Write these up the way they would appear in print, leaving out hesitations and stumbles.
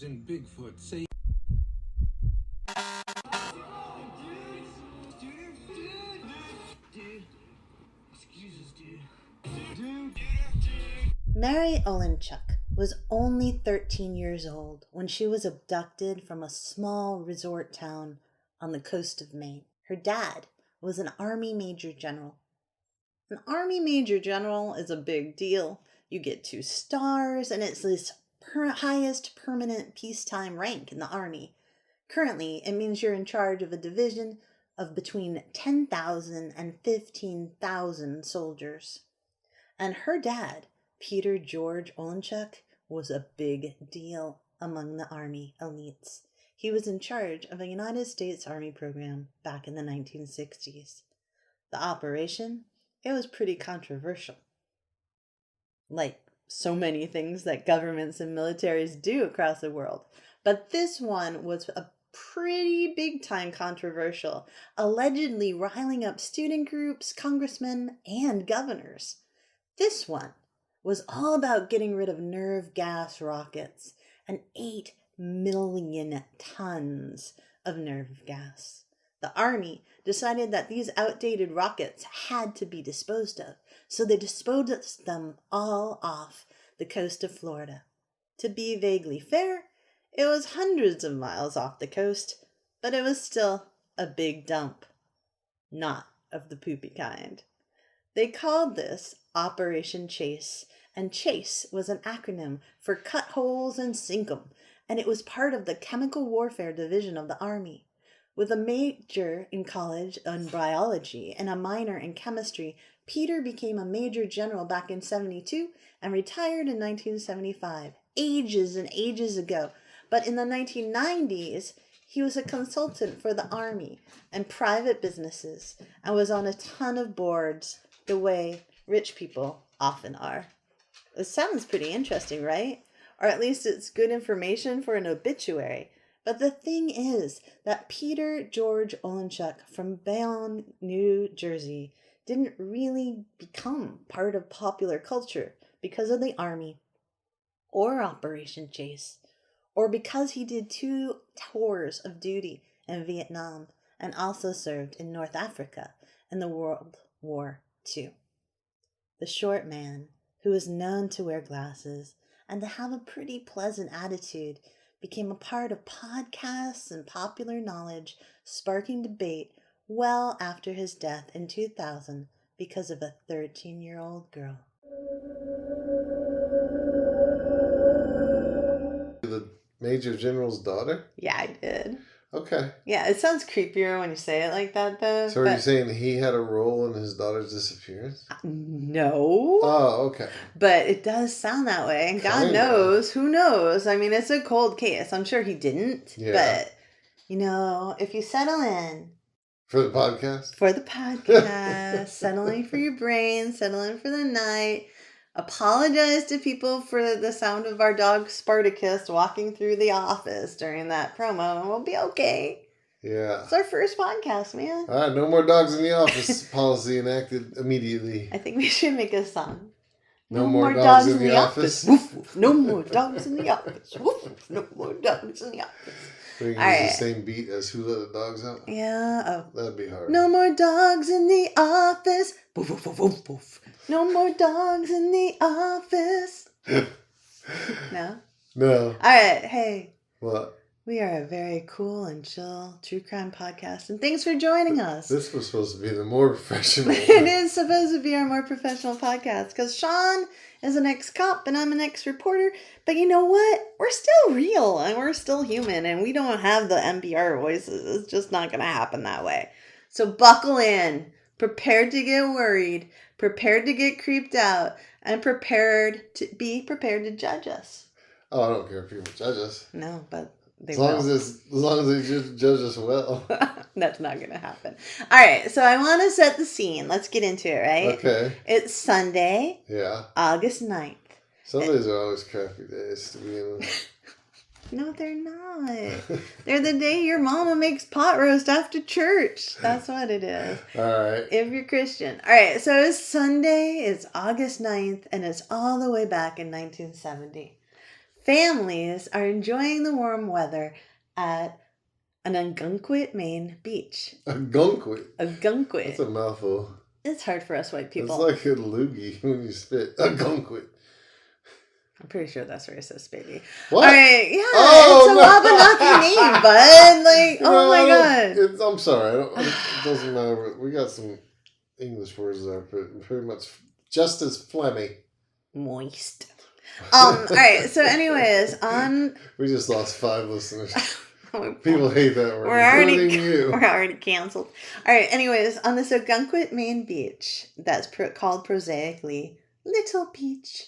represent Bigfoot. Say Mary Olenchuk was only 13 years old when she was abducted from a small resort town on the coast of Maine. Her dad was an Army Major General. An Army Major General is a big deal. You get 2 stars, and it's this highest permanent peacetime rank in the Army. Currently, it means you're in charge of a division of between 10,000 and 15,000 soldiers. And her dad, Peter George Olenchuk, was a big deal among the Army elites. He was in charge of a United States Army program back in the 1960s. The operation, it was pretty controversial. Like so many things that governments and militaries do across the world. But this one was a pretty big time controversial, allegedly riling up student groups, congressmen, and governors. This one was all about getting rid of nerve gas rockets and 8 million tons of nerve gas. The Army decided that these outdated rockets had to be disposed of, so they disposed them all off the coast of Florida. To be vaguely fair, it was hundreds of miles off the coast, but it was still a big dump. Not of the poopy kind. They called this Operation Chase, and Chase was an acronym for Cut Holes and Sink 'em, and it was part of the Chemical Warfare Division of the Army. With a major in college in biology and a minor in chemistry, Peter became a Major General back in 1972 and retired in 1975, ages and ages ago. But in the 1990s, he was a consultant for the Army and private businesses and was on a ton of boards, the way rich people often are. It sounds pretty interesting, right? Or at least it's good information for an obituary. But the thing is that Peter George Olenchuk from Bayonne, New Jersey, didn't really become part of popular culture because of the Army or Operation Chase, or because he did 2 tours of duty in Vietnam and also served in North Africa in the World War II. The short man, who was known to wear glasses and to have a pretty pleasant attitude, became a part of podcasts and popular knowledge, sparking debate well after his death in 2000 because of a 13-year-old girl. The Major General's daughter? Yeah, I did. Okay. Yeah, it sounds creepier when you say it like that, though. So are you saying he had a role in his daughter's disappearance? No. Oh, okay. But it does sound that way. And God knows. Who knows? I mean, it's a cold case. I'm sure he didn't. Yeah. But, if you settle in. For the podcast? For the podcast. Settling for your brain. Settling for the night. Apologize to people for the sound of our dog Spartacus walking through the office during that promo, and we'll be okay. Yeah. It's our first podcast, man. All right, no more dogs in the office policy enacted immediately. I think we should make a song. No more dogs in the office. Woof, woof. No more dogs in the office. Woof, woof. No more dogs in the office. We can use the same beat as Who Let the Dogs Out? Yeah. Oh. That'd be hard. No more dogs in the office. Woof, woof, woof, woof, woof. No more dogs in the office. No? No. All right. Hey. What? We are a very cool and chill true crime podcast, and thanks for joining us. This was supposed to be the more professional It is supposed to be our more professional podcast, because Sean is an ex-cop and I'm an ex-reporter, but you know what? We're still real, and we're still human, and we don't have the NPR voices. It's just not going to happen that way. So buckle in, prepared to get worried, prepared to get creeped out, and prepared to judge us. Oh, I don't care if people judge us. No, but... As long as they judge us well. That's not going to happen. All right, so I want to set the scene. Let's get into it, right? Okay. It's Sunday. Yeah. August 9th. Sundays are always crappy days to begin with. No, they're not. They're the day your mama makes pot roast after church. That's what it is. All right. If you're Christian. All right, so it's Sunday. It's August 9th, and it's all the way back in 1970. Families are enjoying the warm weather at an Ogunquit, Maine beach. Ogunquit. Ogunquit. That's a mouthful. It's hard for us white people. It's like a loogie when you spit. Ogunquit. I'm pretty sure that's racist, baby. What? All right, yeah, Oh, it's a Wabanaki name, bud. Like, No, oh my god. I'm sorry. It doesn't matter. We got some English words that are pretty much just as phlegmy. Moist. All right. So, anyways, We just lost 5 listeners. People hate that word. We're already canceled. All right. Anyways, on this Ogunquit, Maine beach, that's called prosaically Little Beach.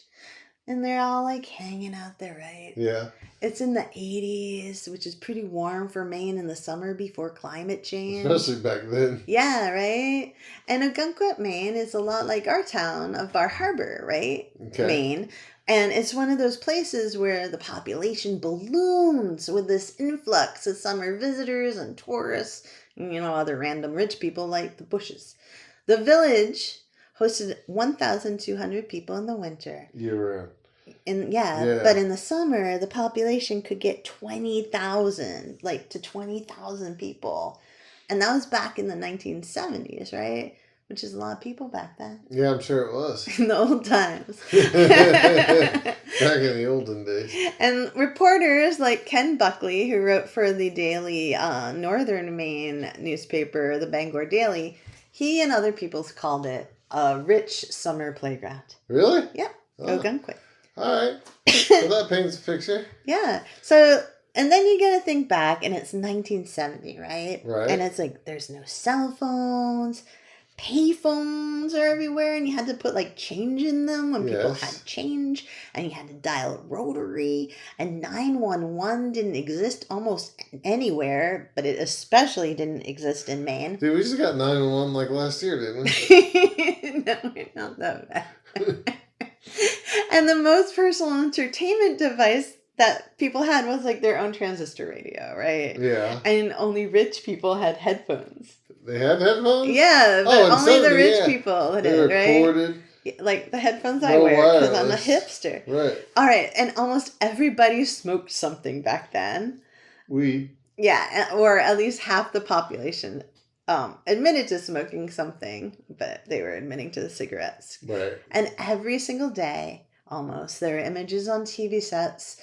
And they're all like hanging out there, right? Yeah. It's in the 80s, which is pretty warm for Maine in the summer before climate change. Especially back then. Yeah, right? And Ogunquit, Maine is a lot like our town of Bar Harbor, right? Okay. Maine. And it's one of those places where the population balloons with this influx of summer visitors and tourists, and, other random rich people like the Bushes. The village hosted 1,200 people in the winter. Year round. But in the summer, the population could get 20,000, like to 20,000 people. And that was back in the 1970s, right? Which is a lot of people back then. Yeah, I'm sure it was. In the old times. Back in the olden days. And reporters like Ken Buckley, who wrote for the daily Northern Maine newspaper, the Bangor Daily, he and other people called it a rich summer playground. Really? Yep. Oh. Ogunquit. All right. So that paints a picture. Yeah. So, and then you got to think back, and it's 1970, right? Right. And it's like there's no cell phones. Payphones are everywhere, and you had to put like change in them when people had change, and you had to dial a rotary, and 911 didn't exist almost anywhere, but it especially didn't exist in Maine. Dude, we just got 911 like last year, didn't we? No, it's not that bad. And the most personal entertainment device that people had was like their own transistor radio, right? Yeah. And only rich people had headphones. They had headphones? Yeah, but only the rich people did, right? They recorded. Like the headphones I wear, because I'm a hipster. Right. All right, and almost everybody smoked something back then. Weed. Yeah, or at least half the population admitted to smoking something, but they were admitting to the cigarettes. Right. And every single day, almost, there are images on TV sets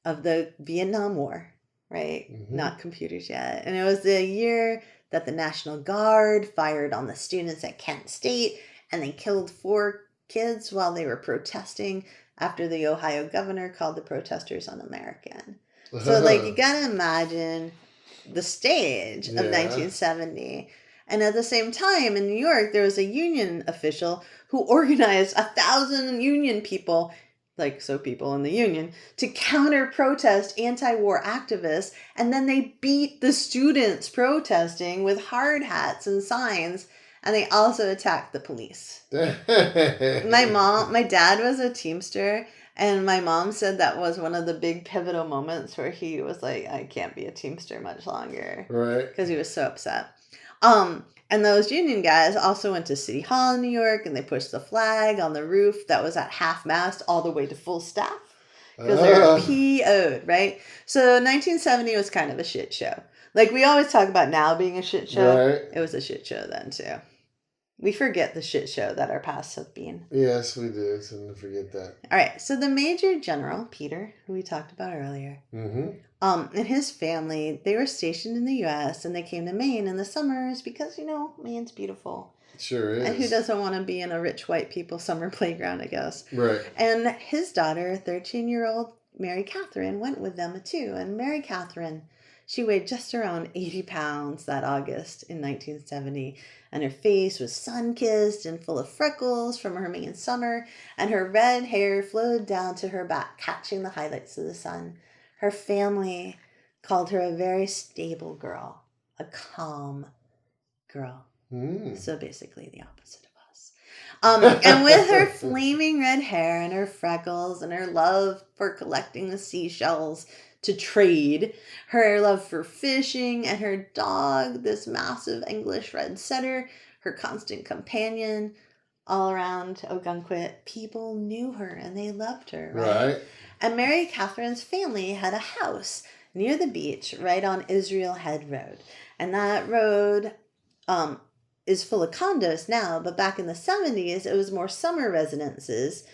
of the Vietnam War, right? Mm-hmm. Not computers yet. And it was the year that the National Guard fired on the students at Kent State, and they killed 4 kids while they were protesting after the Ohio governor called the protesters un-American. So, like, you gotta imagine the stage of 1970. And at the same time, in New York, there was a union official who organized 1,000 union people, people in the union, to counter-protest anti-war activists, and then they beat the students protesting with hard hats and signs, and they also attacked the police. My dad was a Teamster, and my mom said that was one of the big pivotal moments where he was like, I can't be a Teamster much longer. Right. Because he was so upset. And those union guys also went to City Hall in New York, and they pushed the flag on the roof that was at half-mast all the way to full staff. Because they were PO'd, right? So 1970 was kind of a shit show. Like, we always talk about now being a shit show. Right. It was a shit show then, too. We forget the shit show that our past have been. Yes, we do. It's to forget that. All right. So the Major General, Peter, who we talked about earlier, and his family, they were stationed in the U.S., and they came to Maine in the summers because, Maine's beautiful. Sure is. And who doesn't want to be in a rich white people summer playground, I guess. Right. And his daughter, 13-year-old Mary Catherine, went with them too. And Mary Catherine, she weighed just around 80 pounds that August in 1970. And her face was sun-kissed and full of freckles from her Maine summer. And her red hair flowed down to her back, catching the highlights of the sun. Her family called her a very stable girl, a calm girl. So basically the opposite of us. And with her flaming red hair and her freckles and her love for collecting the seashells to trade, her love for fishing, and her dog, this massive English red setter, her constant companion, all around Ogunquit, people knew her and they loved her, right? Right. And Mary Catherine's family had a house near the beach right on Israel Head Road. And that road is full of condos now, but back in the 70s, it was more summer residences,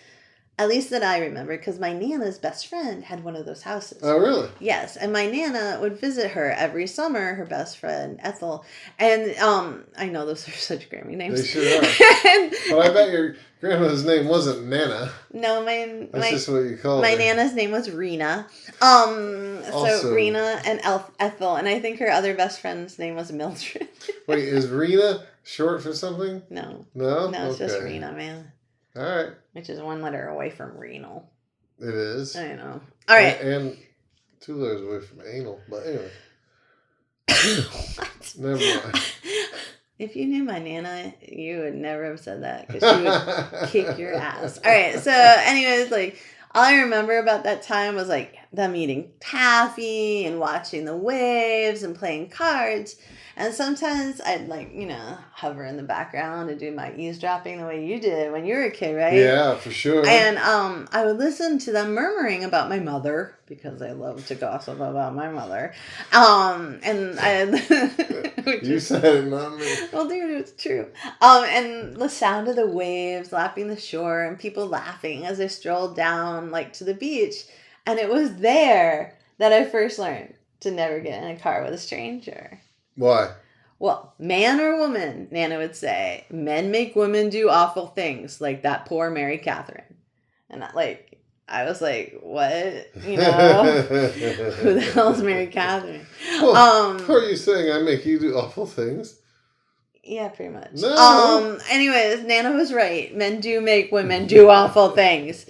at least that I remember, because my Nana's best friend had one of those houses. Oh, really? Yes, and my Nana would visit her every summer, her best friend, Ethel. And I know those are such Grammy names. They sure are. But I bet your grandmother's name wasn't Nana. No, That's just what you call her. my Nana's name was Rena. So Rena and Ethel, and I think her other best friend's name was Mildred. Wait, is Rena short for something? No. No? No, it's just Okay. Rena, man. All right. Which is one letter away from renal. It is. I know. All right. And 2 letters away from anal. But anyway. What? Never mind. If you knew my Nana, you would never have said that because she would kick your ass. All right. So, anyways, like, all I remember about that time was like them eating taffy and watching the waves and playing cards. And sometimes I'd like, hover in the background and do my eavesdropping the way you did when you were a kid, right? Yeah, for sure. And I would listen to them murmuring about my mother because I love to gossip about my mother. And You said it, not me. well, dude, it's true. And the sound of the waves lapping the shore and people laughing as I strolled down like to the beach. And it was there that I first learned to never get in a car with a stranger. Why? Well, man or woman, Nana would say, men make women do awful things, like that poor Mary Catherine. And I was like, what? Who the hell's Mary Catherine? Well, how are you saying I make you do awful things? Yeah, pretty much. No. Anyways, Nana was right. Men do make women do awful things.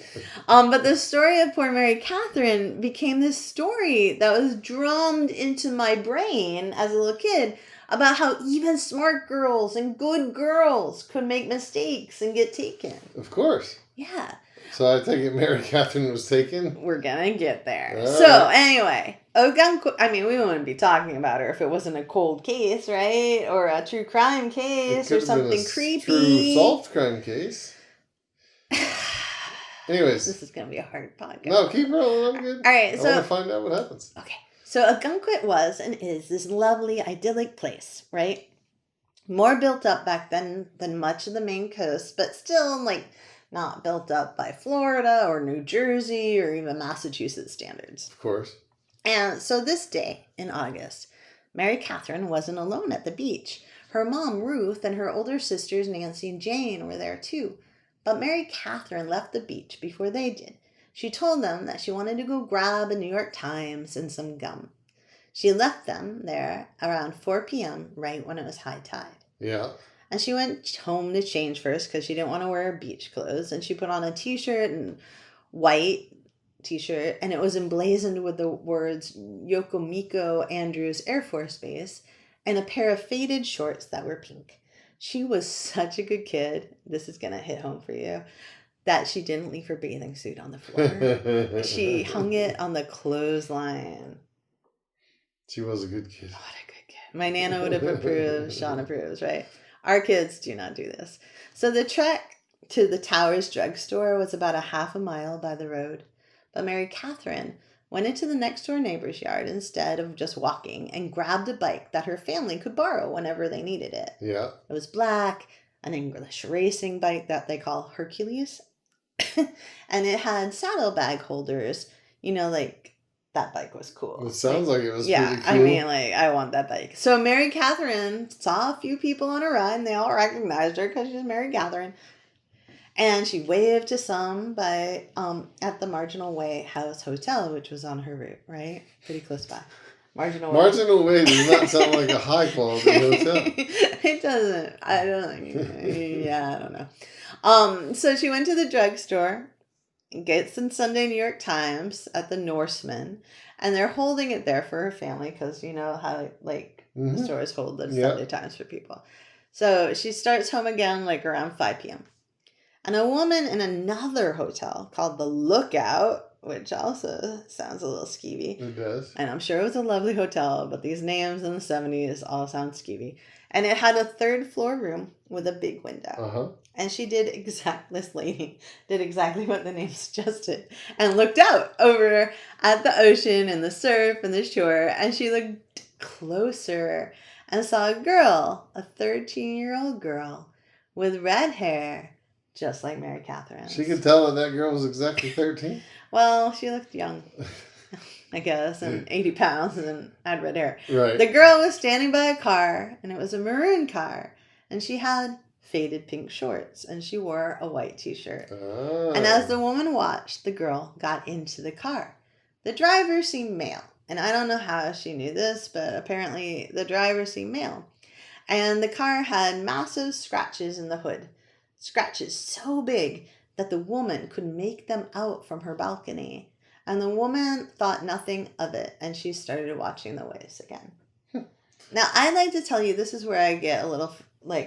But the story of poor Mary Catherine became this story that was drummed into my brain as a little kid about how even smart girls and good girls could make mistakes and get taken. Of course. Yeah. So I take it Mary Catherine was taken? We're gonna get there. All So, right. anyway, Ogunquit, I mean, we wouldn't be talking about her if it wasn't a cold case, right? Or a true crime case or something creepy. True solved crime case. Anyways. This is gonna be a hard podcast. No, keep rolling. I'm good. All right, I so want to find out what happens. okay. So Ogunquit was and is this lovely, idyllic place, right? More built up back then than much of the Maine coast, but still, not built up by Florida or New Jersey or even Massachusetts standards. Of course. And so this day in August, Mary Catherine wasn't alone at the beach. Her mom, Ruth, and her older sisters, Nancy and Jane, were there too. But Mary Catherine left the beach before they did. She told them that she wanted to go grab a New York Times and some gum. She left them there around 4 p.m., right when it was high tide. Yeah. And she went home to change first because she didn't want to wear beach clothes. And she put on a t-shirt and white t-shirt. And it was emblazoned with the words Yokomiko Andrews Air Force Base and a pair of faded shorts that were pink. She was such a good kid. This is going to hit home for you. That she didn't leave her bathing suit on the floor. She hung it on the clothesline. She was a good kid. What a good kid. My Nana would have approved. Sean approves, right? Our kids do not do this. So the trek to the Towers drugstore was about a half a mile by the road. But Mary Catherine went into the next door neighbor's yard instead of just walking and grabbed a bike that her family could borrow whenever they needed it. Yeah. It was black, an English racing bike that they call Hercules. And it had saddlebag holders. That bike was cool. It sounds like it was yeah, pretty cool. I mean, I want that bike. So Mary Catherine saw a few people on a ride, and they all recognized her because she's Mary Catherine. And she waved to some by at the Marginal Way House Hotel, which was on her route, right? Pretty close by. Marginal Way does not sound like a high quality hotel. It doesn't. I don't know. So she went to the drugstore, get some Sunday New York Times at the Norseman, and they're holding it there for her family because you know how the stores hold the Sunday Times for people. So she starts home again around 5 p.m. And a woman in another hotel called the Lookout, which also sounds a little skeevy. It does. And I'm sure it was a lovely hotel, but these names in the 70s all sound skeevy. And it had a 3rd floor room with a big window. Uh-huh. And this lady did exactly what the name suggested and looked out over at the ocean and the surf and the shore. And she looked closer and saw a girl, a 13-year-old girl with red hair, just like Mary Catherine. She could tell that girl was exactly 13? Well, she looked young, I guess, and 80 pounds and had red hair. Right. The girl was standing by a car, and it was a maroon car, and she had faded pink shorts, and she wore a white t-shirt. Oh. And as the woman watched, the girl got into the car. The driver seemed male, and I don't know how she knew this, but apparently the driver seemed male. And the car had massive scratches in the hood, scratches so big that the woman could make them out from her balcony. And the woman thought nothing of it, and she started watching the waves again. Now, I'd like to tell you, this is where I get a little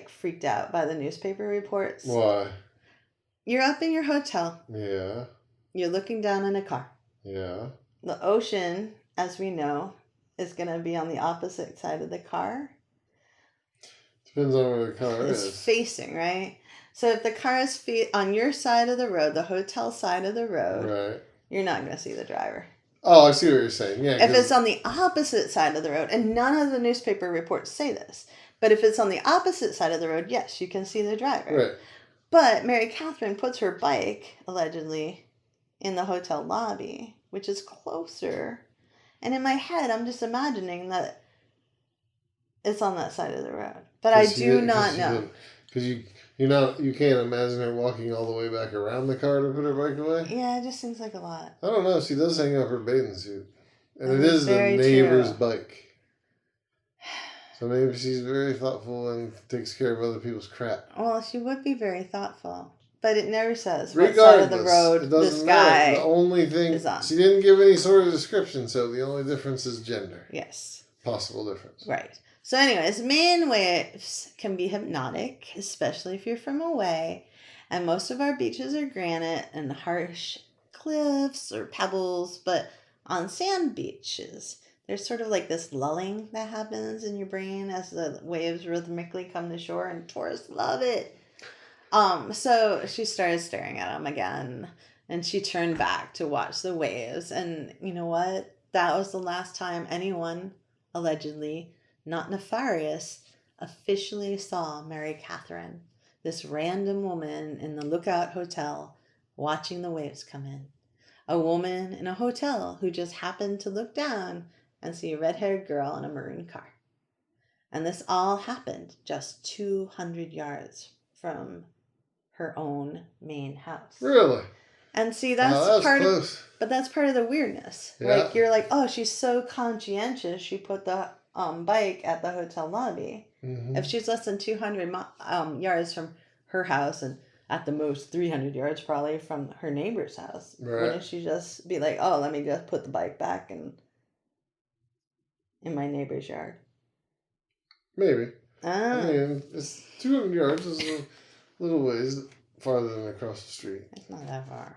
freaked out by the newspaper reports. Why? You're up in your hotel. Yeah. You're looking down in a car. Yeah. The ocean, as we know, is going to be on the opposite side of the car. Depends on where the car is. It's facing, right? So if the car is on your side of the road, the hotel side of the road, right, you're not going to see the driver. Oh, I see what you're saying. Yeah. If it's on the opposite side of the road, and none of the newspaper reports say this, but if it's on the opposite side of the road, yes, you can see the driver. Right. But Mary Catherine puts her bike, allegedly, in the hotel lobby, which is closer. And in my head, I'm just imagining that it's on that side of the road. But I do not know. Because you can't imagine her walking all the way back around the car to put her bike away. Yeah, it just seems like a lot. I don't know. She does hang up her bathing suit. And That it is the neighbor's true. bike. So maybe she's very thoughtful and takes care of other people's crap. Well, she would be very thoughtful. But it never says what side of the road this guy The only thing is on. She didn't give any sort of description, so the only difference is gender. Yes. Possible difference. Right. So anyways, Maine waves can be hypnotic, especially if you're from away. And most of our beaches are granite and harsh cliffs or pebbles. But on sand beaches, there's sort of like this lulling that happens in your brain as the waves rhythmically come to shore, and tourists love it. So she started staring at him again, and she turned back to watch the waves. And you know what? That was the last time anyone, allegedly, not nefarious, officially saw Mary Catherine, this random woman in the Lookout Hotel, watching the waves come in. A woman in a hotel who just happened to look down and see a red-haired girl in a maroon car. And this all happened just 200 yards from her own main house. Really? And see, that's part close. But that's part of the weirdness. Yeah. Like, you're like, oh, she's so conscientious, she put the bike at the hotel lobby. Mm-hmm. If she's less than 200 yards from her house, and at the most 300 yards probably from her neighbor's house, right, wouldn't she just be like, oh, let me just put the bike back in my neighbor's yard? Maybe. Ah. I mean, it's 200 yards is a little ways farther than across the street. It's not that far.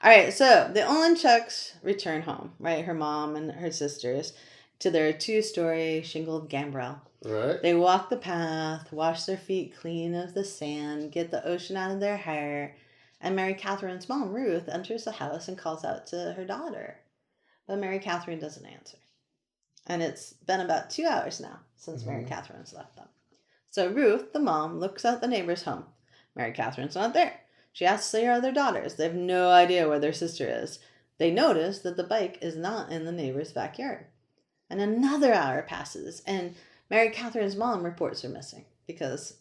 All right, so the Olenchuks return home, right? Her mom and her sisters, to their 2-story shingled gambrel. Right. They walk the path, wash their feet clean of the sand, get the ocean out of their hair, and Mary Catherine's mom, Ruth, enters the house and calls out to her daughter. But Mary Catherine doesn't answer. And it's been about 2 hours now since Mary Catherine's left them. So Ruth, the mom, looks out the neighbor's home. Mary Catherine's not there. She asks their other daughters. They have no idea where their sister is. They notice that the bike is not in the neighbor's backyard. And another hour passes, and Mary Catherine's mom reports her missing, because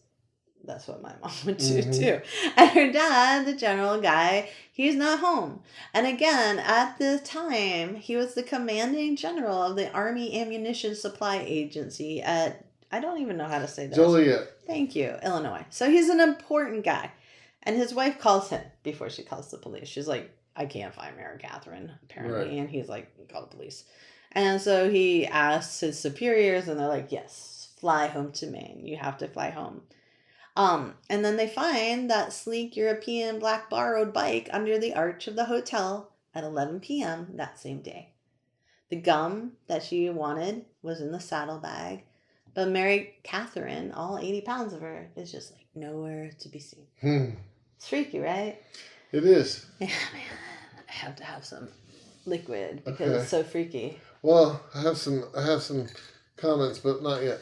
that's what my mom would do too. And her dad, the general guy, he's not home. And again, at the time, he was the commanding general of the Army Ammunition Supply Agency at, I don't even know how to say that. Joliet. Thank you, Illinois. So he's an important guy. And his wife calls him before she calls the police. She's like, I can't find Mary Catherine, apparently. Right. And he's like, call the police. And so he asks his superiors, and they're like, yes, fly home to Maine. You have to fly home. And then they find that sleek European black borrowed bike under the arch of the hotel at 11 p.m. that same day. The gum that she wanted was in the saddlebag, but Mary Catherine, all 80 pounds of her, is just like nowhere to be seen. It's freaky, right? It is. Yeah, man. I have to have some liquid because it's so freaky. Well, I have some comments, but not yet.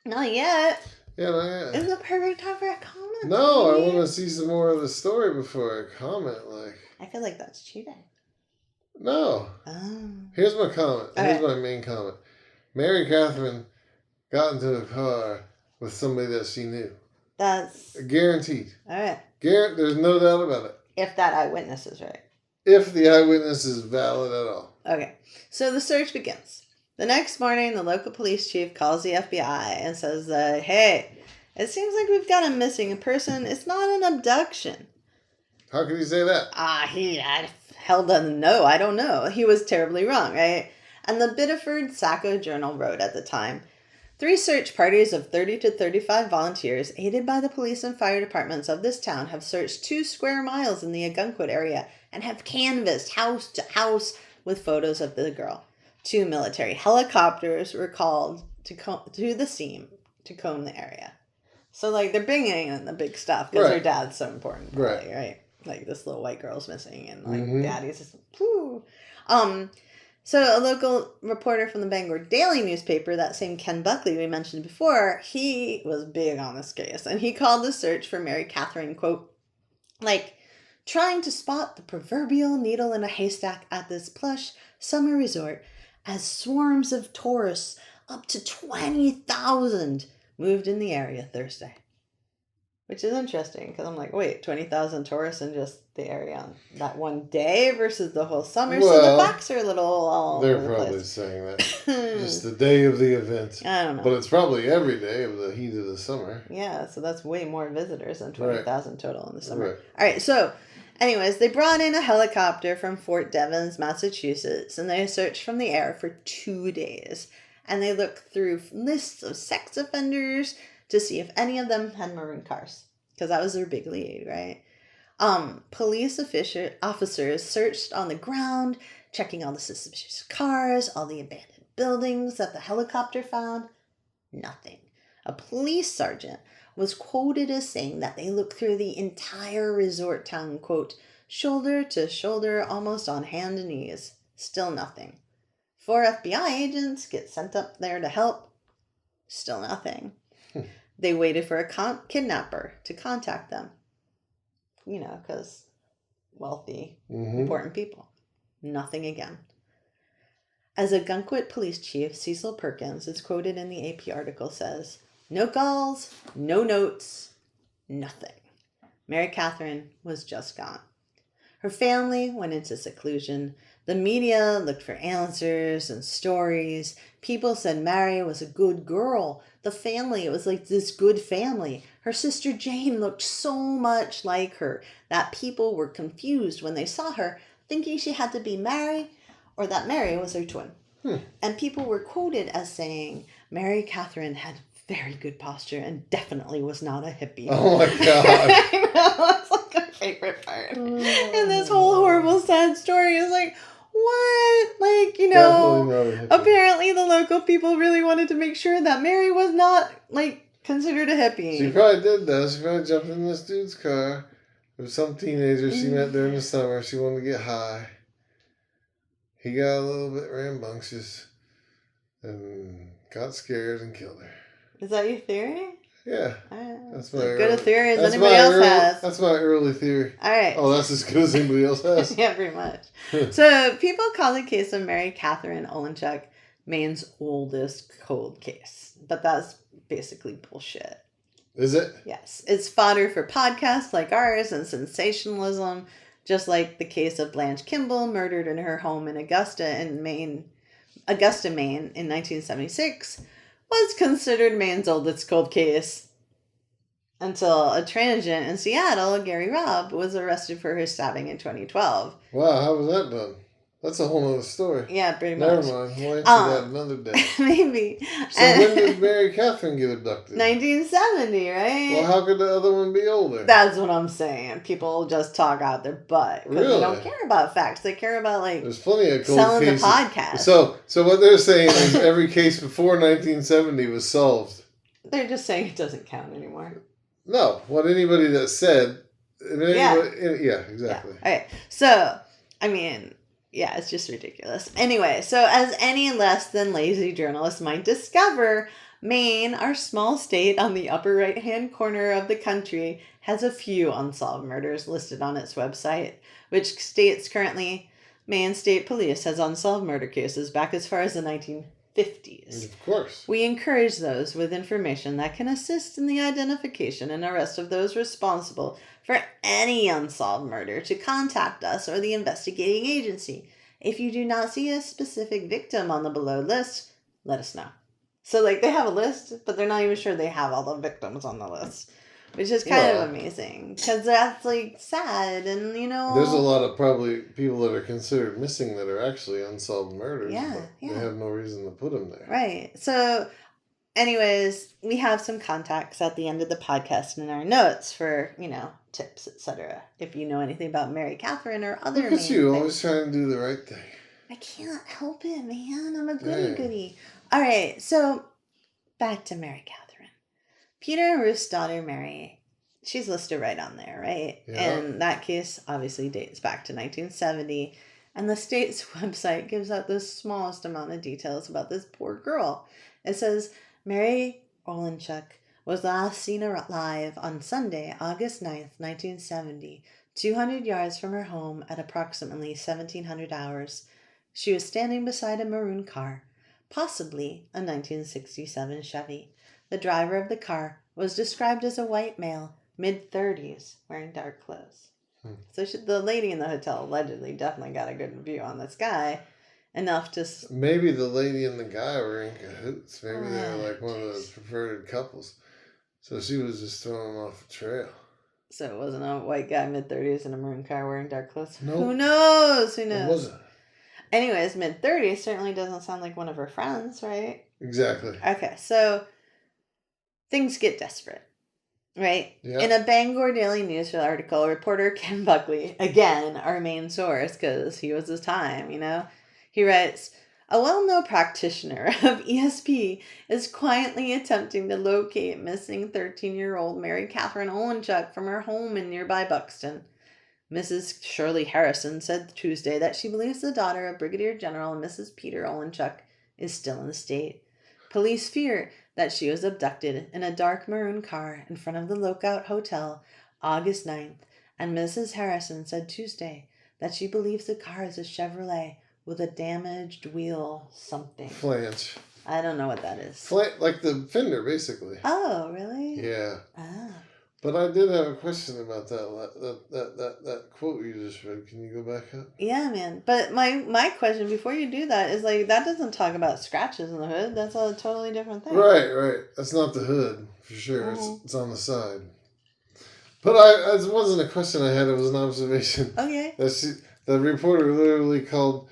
Not yet. Yeah, not yet. It's the perfect time for a comment. No, I want to see some more of the story before I comment. I feel like that's cheating. No. Oh. Here's my comment. All Here's right. my main comment. Mary Catherine got into a car with somebody that she knew. That's Guaranteed. all right. There's no doubt about it. If that eyewitness is right. If the eyewitness is valid at all. Okay. So the search begins. The next morning, the local police chief calls the FBI and says, hey, it seems like we've got a missing person. It's not an abduction. How could he say that? Hell doesn't know. I don't know. He was terribly wrong, right? And the Biddeford Saco Journal wrote at the time, 3 search parties of 30 to 35 volunteers, aided by the police and fire departments of this town, have searched 2 square miles in the Ogunquit area and have canvassed house to house with photos of the girl. 2 military helicopters were called to the scene to comb the area. So, they're bringing in the big stuff because her dad's so important. Probably, right? This little white girl's missing and, daddy's just, whoo. So a local reporter from the Bangor Daily newspaper, that same Ken Buckley we mentioned before, he was big on this case. And he called the search for Mary Catherine, quote, trying to spot the proverbial needle in a haystack at this plush summer resort as swarms of tourists, up to 20,000, moved in the area Thursday. Which is interesting, because I'm like, wait, 20,000 tourists in just the area on that one day versus the whole summer? Well, so the facts are a little all they're over the probably place. saying that. Just the day of the event. I don't know. But it's probably every day of the heat of the summer. Yeah, so that's way more visitors than 20,000 total in the summer. Right. All right, so anyways, they brought in a helicopter from Fort Devens, Massachusetts, and they searched from the air for 2 days. And they looked through lists of sex offenders to see if any of them had maroon cars, because that was their big lead, right? Police officers searched on the ground, checking all the suspicious cars, all the abandoned buildings that the helicopter found. Nothing. A police sergeant was quoted as saying that they looked through the entire resort town, quote, shoulder to shoulder, almost on hand and knees. Still nothing. 4 FBI agents get sent up there to help. Still nothing. They waited for a kidnapper to contact them. Because wealthy, important people. Nothing again. As Ogunquit Police Chief Cecil Perkins is quoted in the AP article says, no calls, no notes, nothing. Mary Catherine was just gone. Her family went into seclusion. The media looked for answers and stories. People said Mary was a good girl. The family, it was like this good family. Her sister Jane looked so much like her that people were confused when they saw her, thinking she had to be Mary or that Mary was her twin. And people were quoted as saying Mary Catherine had very good posture and definitely was not a hippie. Oh my God. I know, that's like my favorite part. And this whole horrible, sad story is like, what? Apparently the local people really wanted to make sure that Mary was not, considered a hippie. She probably did that. She probably jumped in this dude's car with some teenager she met during the summer. She wanted to get high. He got a little bit rambunctious and got scared and killed her. Is that your theory? Yeah. That's my good a theory as anybody else has. That's my early theory. All right. Oh, that's as good as anybody else has. Yeah, pretty much. So people call the case of Mary Catherine Olenchuk Maine's oldest cold case. But that's basically bullshit. Is it? Yes. It's fodder for podcasts like ours and sensationalism, just like the case of Blanche Kimball, murdered in her home in Augusta, Maine in 1976, was considered Maine's oldest cold case until a transient in Seattle, Gary Robb, was arrested for her stabbing in 2012. Wow, how was that done? That's a whole other story. Yeah, pretty Never much. mind. We'll answer that another day. Maybe. So when did Mary Catherine get abducted? 1970, right? Well, how could the other one be older? That's what I'm saying. People just talk out their butt because Really? they don't care about facts. They care about There's plenty of cold selling cases. the podcast. So what they're saying is every case before 1970 was solved. They're just saying it doesn't count anymore. No, what anybody that said. Yeah, exactly. Yeah. All right. So, I mean, yeah, it's just ridiculous. Anyway, so as any less than lazy journalist might discover, Maine, our small state on the upper right-hand corner of the country, has a few unsolved murders listed on its website, which states currently Maine State Police has unsolved murder cases back as far as the 1950s. Of course. We encourage those with information that can assist in the identification and arrest of those responsible for any unsolved murder to contact us or the investigating agency. If you do not see a specific victim on the below list, let us know. So, they have a list, but they're not even sure they have all the victims on the list, which is kind of amazing, because that's, sad, and, There's a lot of probably people that are considered missing that are actually unsolved murders, but they have no reason to put them there. Right. So, anyways, we have some contacts at the end of the podcast in our notes for, tips, etc. If you know anything about Mary Catherine or other Look at you, always trying to do the right thing. I can't help it, man. I'm a goody-goody. All right, so back to Mary Catherine. Peter and Ruth's daughter, Mary, she's listed right on there, right? Yeah. And that case obviously dates back to 1970. And the state's website gives out the smallest amount of details about this poor girl. It says, Mary Olenchuk was last seen alive on Sunday, August 9th, 1970, 200 yards from her home at approximately 1700 hours. She was standing beside a maroon car, possibly a 1967 Chevy. The driver of the car was described as a white male, mid-30s, wearing dark clothes. So the lady in the hotel allegedly definitely got a good view on this guy, enough to... Maybe the lady and the guy were in cahoots. Maybe they were one of the preferred couples. So she was just throwing him off the trail. So it wasn't a white guy, mid-30s, in a maroon car wearing dark clothes? Nope. Who knows? It wasn't. Anyways, mid-30s certainly doesn't sound like one of her friends, right? Exactly. Okay, so things get desperate, right? Yeah. In a Bangor Daily News article, reporter Ken Buckley, again, our main source, because he was his time, he writes, a well-known practitioner of ESP is quietly attempting to locate missing 13-year-old Mary Catherine Olenchuk from her home in nearby Buxton. Mrs. Shirley Harrison said Tuesday that she believes the daughter of Brigadier General and Mrs. Peter Olenchuk is still in the state. Police fear that she was abducted in a dark maroon car in front of the Lookout Hotel August 9th, and Mrs. Harrison said Tuesday that she believes the car is a Chevrolet with a damaged wheel something. Flange. I don't know what that is. Like the fender, basically. Oh, really? Yeah. Ah. But I did have a question about that quote you just read. Can you go back up? Yeah, man. But my question before you do that is that doesn't talk about scratches in the hood. That's a totally different thing. Right. That's not the hood for sure. Mm-hmm. It's on the side. But it wasn't a question I had. It was an observation. Okay. The reporter literally called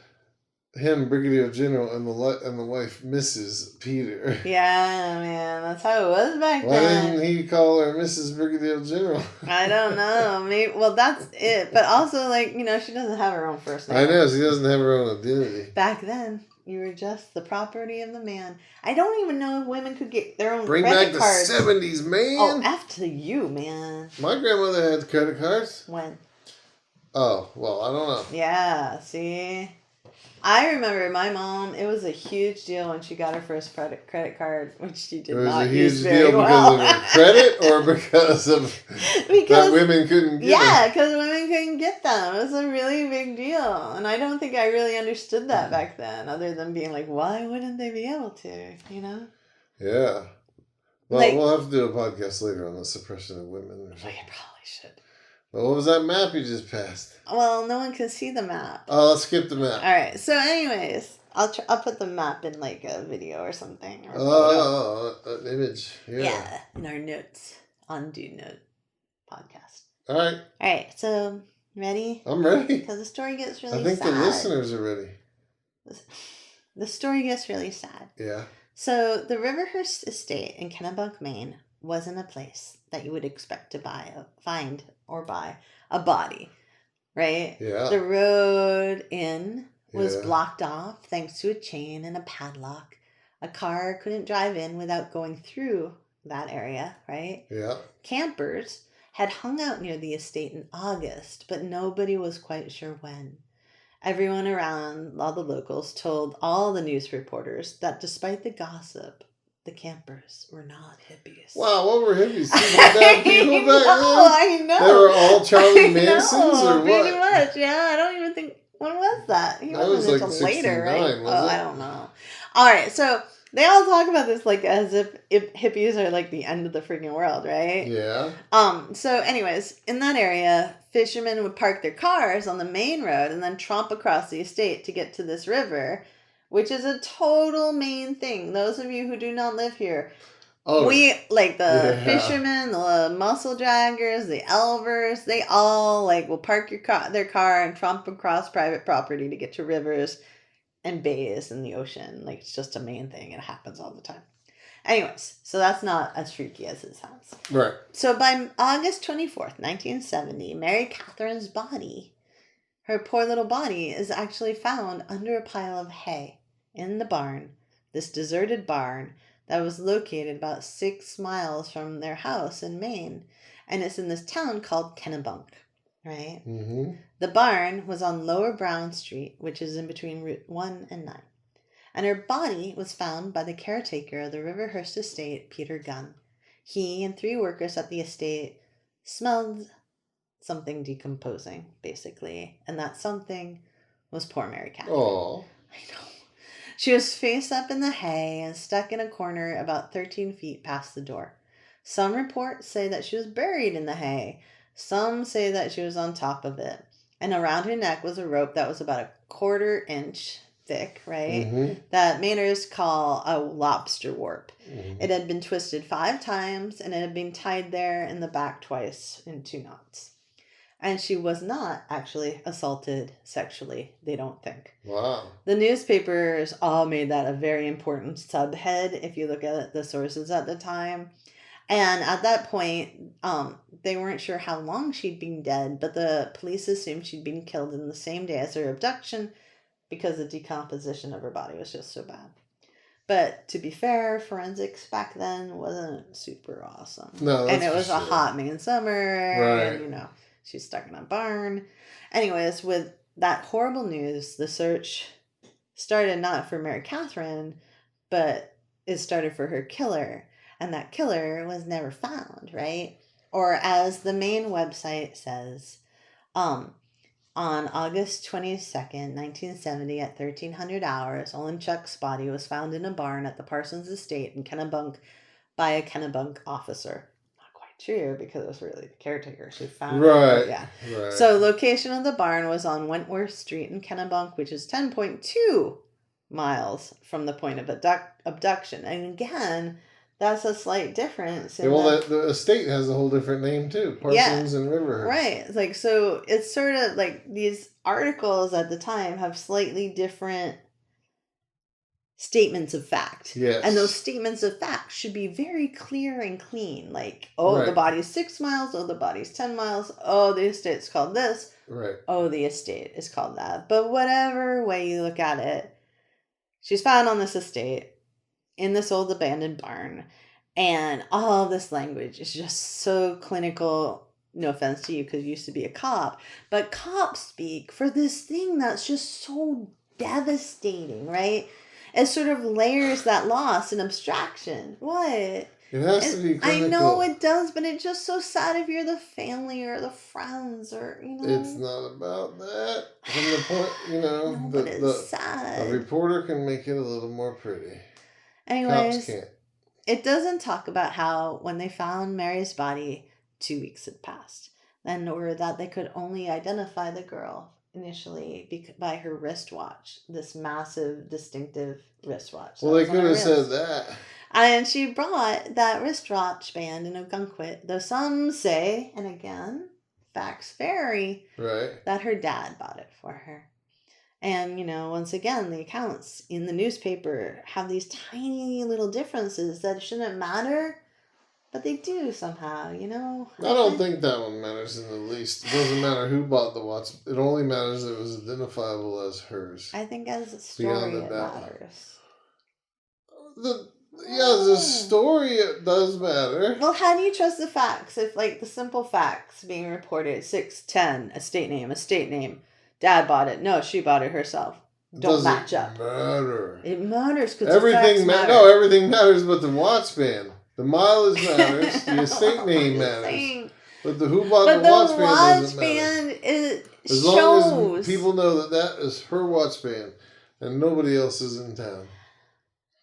him Brigadier General and the wife Mrs. Peter. Yeah, man, that's how it was back Why then. didn't he call her Mrs. Brigadier General? I don't know. Maybe. Well, that's it. But also, she doesn't have her own first name. I know she doesn't have her own identity. Back then, you were just the property of the man. I don't even know if women could get their own Bring credit back cards. the 70s, man. Oh, F to you, man. My grandmother had credit cards. When? Oh, well, I don't know. Yeah, see? I remember my mom, it was a huge deal when she got her first credit card, which she did not use very well. It was a huge deal because of her credit or because of that women couldn't get them? Yeah, because women couldn't get them. It was a really big deal. And I don't think I really understood that back then, other than being why wouldn't they be able to, Yeah. Well, we'll have to do a podcast later on the suppression of women. We probably should. Well, what was that map you just passed? Well, no one can see the map. Oh, let's skip the map. All right. So, anyways, I'll put the map in a video or something. Or an image. Yeah, in our notes on Do Note podcast. All right. All right. So Ready? I'm ready. Because the story gets really I think sad. the listeners are ready. The story gets really sad. Yeah. So the Riverhurst Estate in Kennebunk, Maine, wasn't a place that you would expect to find or buy a body, right? Yeah. The road in was Yeah. blocked off thanks to a chain and a padlock. A car couldn't drive in without going through that area, right? Yeah. Campers had hung out near the estate in August, but nobody was quite sure when. Everyone around, all the locals, told all the news reporters that despite the gossip, the campers were not hippies. Wow, what were hippies? Bad people back then? I know. They were all Charlie Mansons or what? Pretty much, yeah. I don't even think, when was that? He That wasn't was like until later, right? 69, was it? I don't know. All right, so they all talk about this like as if hippies are like the end of the freaking world, right? Yeah. So anyways, in that area, fishermen would park their cars on the main road and then tromp across the estate to get to this river, which is a total Maine thing. Those of you who do not live here, we like the fishermen, the mussel draggers, the elvers, they all like will park their car and tromp across private property to get to rivers and bays in the ocean. Like, it's just a Maine thing. It happens all the time. Anyways, so that's not as freaky as it sounds. Right. So by August 24th, 1970, Mary Catherine's body, her poor little body, is actually found under a pile of hay in the barn, this deserted barn that was located about 6 miles from their house in Maine. And it's in this town called Kennebunk, right? Mm-hmm. The barn was on Lower Brown Street, which is in between Route 1 and 9. And her body was found by the caretaker of the Riverhurst Estate, Peter Gunn. He and 3 workers at the estate smelled something decomposing, basically. And that something was poor Mary Catherine. Oh. I know. She was face up in the hay and stuck in a corner about 13 feet past the door. Some reports say that she was buried in the hay. Some say that she was on top of it. And around her neck was a rope that was about 1/4 inch thick, right? Mm-hmm. That Mainers call a lobster warp. Mm-hmm. It had been twisted 5 times and it had been tied there in the back twice in 2 knots. And she was not actually assaulted sexually, they don't think. Wow. The newspapers all made that a very important subhead if you look at the sources at the time. And at that point, they weren't sure how long she'd been dead, but the police assumed she'd been killed in the same day as her abduction because the decomposition of her body was just so bad. But to be fair, forensics back then wasn't super awesome. No, that's and it was for a sure. hot Maine summer, Right. and she's stuck in a barn. Anyways, with that horrible news, the search started not for Mary Catherine, but it started for her killer. And that killer was never found, right? Or as the Maine website says, on August 22nd, 1970 at 1300 hours, Olenchuk's body was found in a barn at the Parsons estate in Kennebunk by a Kennebunk officer. Not quite true because it was really the caretaker. She found Right. it. Yeah. Right. So location of the barn was on Wentworth Street in Kennebunk, which is 10.2 miles from the point of abduction. And again, that's a slight difference. The estate has a whole different name too. Parsons and Riverhurst. Right. Like, so it's sort of like these articles at the time have slightly different statements of fact. Yes. And those statements of fact should be very clear and clean. Like, the body's 6 miles. Oh, the body's 10 miles. Oh, the estate's called this. Right. Oh, the estate is called that. But whatever way you look at it, she's found on this estate in this old abandoned barn. And all of this language is just so clinical. No offense to you because you used to be a cop. But cops speak for this thing that's just so devastating, right? It sort of layers that loss and abstraction. What? It has to be clinical. I know it does, but it's just so sad if you're the family or the friends or, It's not about that. From the point, No, but it's sad. A reporter can make it a little more pretty. Anyways, Cops can't. It doesn't talk about how when they found Mary's body, 2 weeks had passed. Or that they could only identify the girl initially by her wristwatch, this massive, distinctive wristwatch. Well, they could have said that. And she brought that wristwatch band in Ogunquit, though some say, and again, facts vary, Right. that her dad bought it for her. And, once again, the accounts in the newspaper have these tiny little differences that shouldn't matter, but they do somehow, I don't think that one matters in the least. It doesn't matter who bought the watch. It only matters that it was identifiable as hers. I think as a story it matters. The story it does matter. Well, how do you trust the facts? If, the simple facts being reported, 610, estate name, dad bought it. No, she bought it herself. Don't match up. Matter. It matters because everything matters. No, everything matters, but the watch band, the mileage matters, the estate name matters, but the who bought the watch band doesn't matter. As long as people know that is her watch band, and nobody else is in town.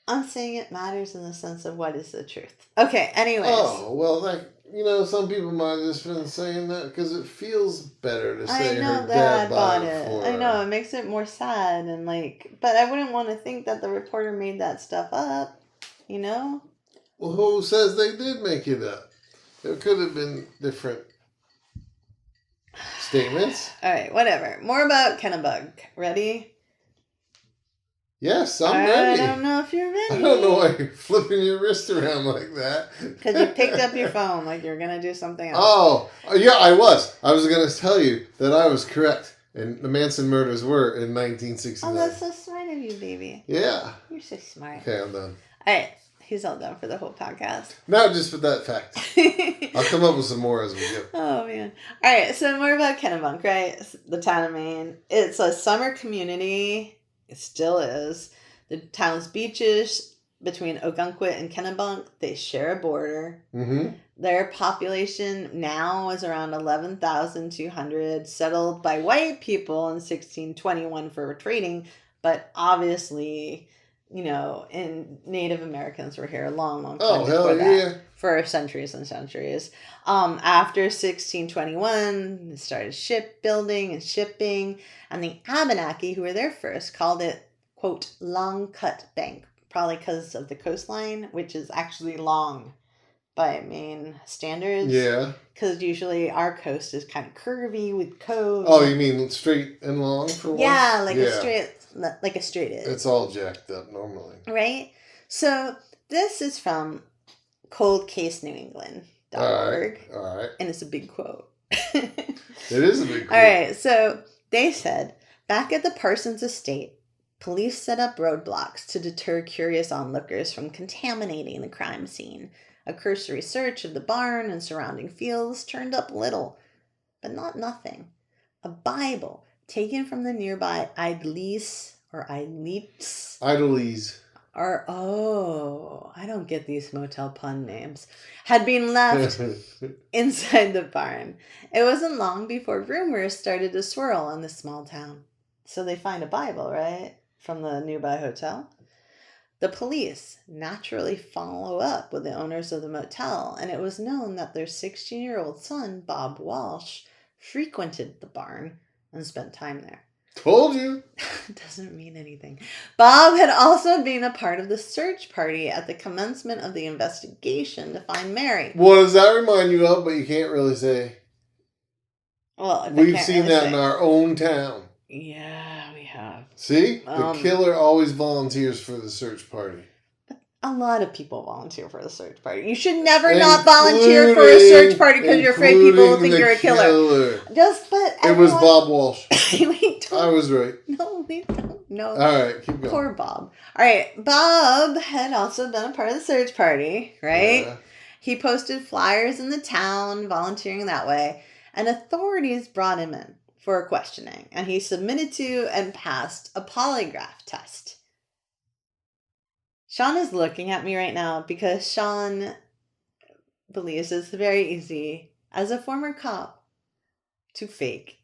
I'm saying it matters in the sense of what is the truth. Okay. Anyways. Oh well, some people might have just been saying that because it feels better to say her dad bought it for her. I know, it makes it more sad and but I wouldn't want to think that the reporter made that stuff up, Well, who says they did make it up? There could have been different statements. All right, whatever. More about Kennebunk. Ready? Yes, I'm ready. I don't know if you're ready. I don't know why you're flipping your wrist around like that. Because you picked up your phone like you're going to do something else. Oh, yeah, I was. I was going to tell you that I was correct. And the Manson murders were in 1969. Oh, that's so smart of you, baby. Yeah. You're so smart. Okay, I'm done. All right. He's all done for the whole podcast. No, just with that fact. I'll come up with some more as we go. Oh, man. All right. So more about Kennebunk, right? The town of Maine. It's a summer community. It still is. The town's beaches between Ogunquit and Kennebunk, they share a border. Mm-hmm. Their population now is around 11,200, settled by white people in 1621 for trading, but obviously, and Native Americans were here a long, long time before that. For centuries and centuries. After 1621, they started shipbuilding and shipping, and the Abenaki, who were there first, called it, quote, Long Cut Bank, probably because of the coastline, which is actually long by Maine standards. Yeah. Because usually our coast is kind of curvy with coves. Oh, you mean straight and long for one? Yeah, a straight is. It's all jacked up normally. Right? So this is from coldcasenewengland.org. All right. And it's a big quote. It is a big quote. All right. So they said, back at the Parsons estate, police set up roadblocks to deter curious onlookers from contaminating the crime scene. A cursory search of the barn and surrounding fields turned up little, but not nothing. A Bible taken from the nearby Idlis or Idlips. I don't get these motel pun names, had been left inside the barn. It wasn't long before rumors started to swirl in this small town. So they find a Bible, right? From the nearby hotel. The police naturally follow up with the owners of the motel, and it was known that their 16-year-old son, Bob Walsh, frequented the barn and spent time there. Told you. Doesn't mean anything. Bob had also been a part of the search party at the commencement of the investigation to find Mary. What does that remind you of, but you can't really say? Well, we've seen that in our own town. Yeah, we have. See? The killer always volunteers for the search party. A lot of people volunteer for the search party. You should never not volunteer for a search party because you're afraid people will think you're a killer. It was Bob Walsh. I was right. No, we don't know. All right, keep going. Poor Bob. All right, Bob had also been a part of the search party, right? Yeah. He posted flyers in the town, volunteering that way, and authorities brought him in for questioning, and he submitted to and passed a polygraph test. Sean is looking at me right now because Sean believes it's very easy as a former cop to fake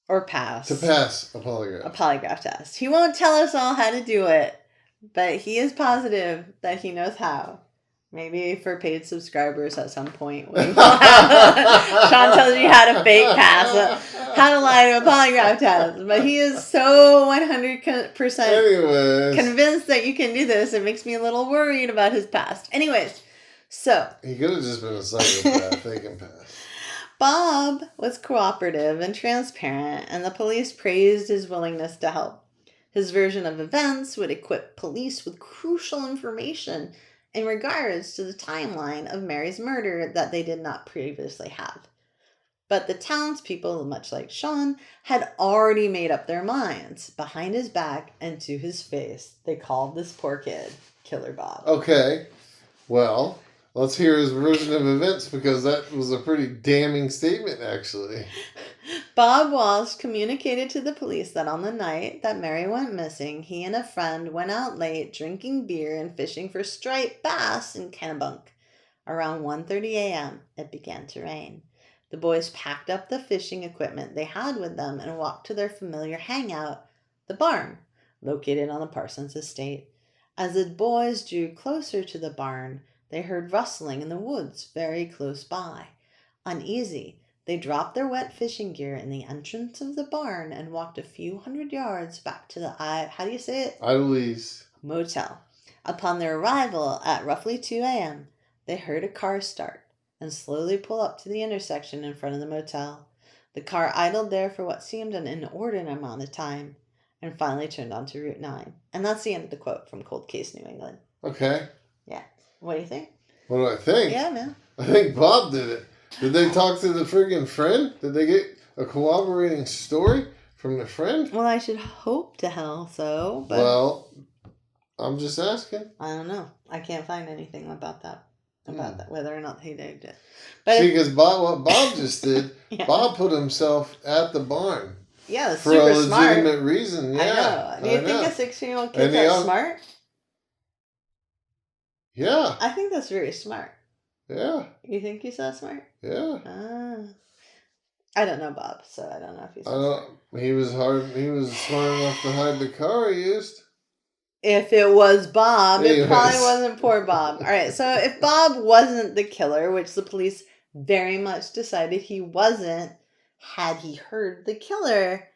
or pass. To pass a polygraph. A polygraph test. He won't tell us all how to do it, but he is positive that he knows how. Maybe for paid subscribers at some point. Sean tells you how to fake pass, how to lie to a polygraph test. But he is so 100% convinced that you can do this. It makes me a little worried about his past. Anyways, so. He could have just been a psychopath. They can pass. Bob was cooperative and transparent, and the police praised his willingness to help. His version of events would equip police with crucial information in regards to the timeline of Mary's murder that they did not previously have. But the townspeople, much like Sean, had already made up their minds. Behind his back and to his face, they called this poor kid Killer Bob. Okay, well, let's hear his version of events, because that was a pretty damning statement, actually. Bob Walsh communicated to the police that on the night that Mary went missing, he and a friend went out late drinking beer and fishing for striped bass in Kennebunk. Around 1:30 a.m., it began to rain. The boys packed up the fishing equipment they had with them and walked to their familiar hangout, the barn, located on the Parsons estate. As the boys drew closer to the barn, they heard rustling in the woods very close by. Uneasy, they dropped their wet fishing gear in the entrance of the barn and walked a few hundred yards back to the, how do you say it? Idleys. Motel. Upon their arrival at roughly 2 a.m., they heard a car start and slowly pull up to the intersection in front of the motel. The car idled there for what seemed an inordinate amount of time and finally turned onto Route 9. And that's the end of the quote from Cold Case New England. Okay. Yeah. What do you think? What do I think? Yeah, man. I think Bob did it. Did they talk to the friggin' friend? Did they get a corroborating story from the friend? Well, I should hope to hell so, but... Well, I'm just asking. I don't know. I can't find anything about that. Whether or not he did it. But see, because what Bob just did, yeah. Bob put himself at the barn. Yeah, that's for super a legitimate smart. Reason. Yeah, I know. Do you think a 16-year-old kid's that smart? Yeah. I think that's very smart. Yeah. You think he's that smart? Yeah. I don't know Bob, so I don't know if he's that smart. He was smart enough to hide the car he used. If it was Bob, it probably wasn't poor Bob. All right, so if Bob wasn't the killer, which the police very much decided he wasn't, had he heard the killer,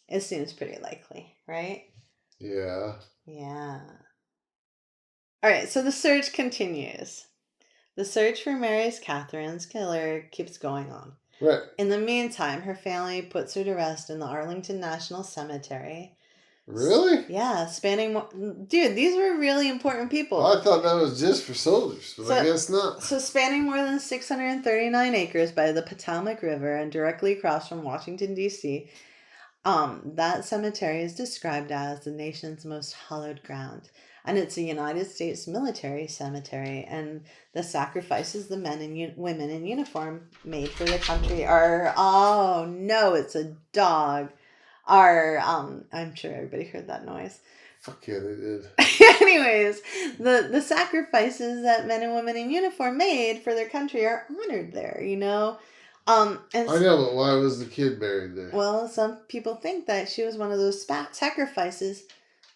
it seems pretty likely, right? Yeah. Yeah. All right, so the search continues. The search for Mary Catherine's killer keeps going on. Right. In the meantime, her family puts her to rest in the Arlington National Cemetery. Really? Yeah, spanning more... Dude, these were really important people. Well, I thought that was just for soldiers, but I guess not. So spanning more than 639 acres by the Potomac River and directly across from Washington, D.C., that cemetery is described as the nation's most hallowed ground. And it's a United States military cemetery, and the sacrifices the men and women in uniform made for the country are... Oh, no, it's a dog. I'm sure everybody heard that noise. Fuck yeah, they did. Anyways, the sacrifices that men and women in uniform made for their country are honored there, you know? And I know, but why was the kid buried there? Well, some people think that she was one of those sacrifices,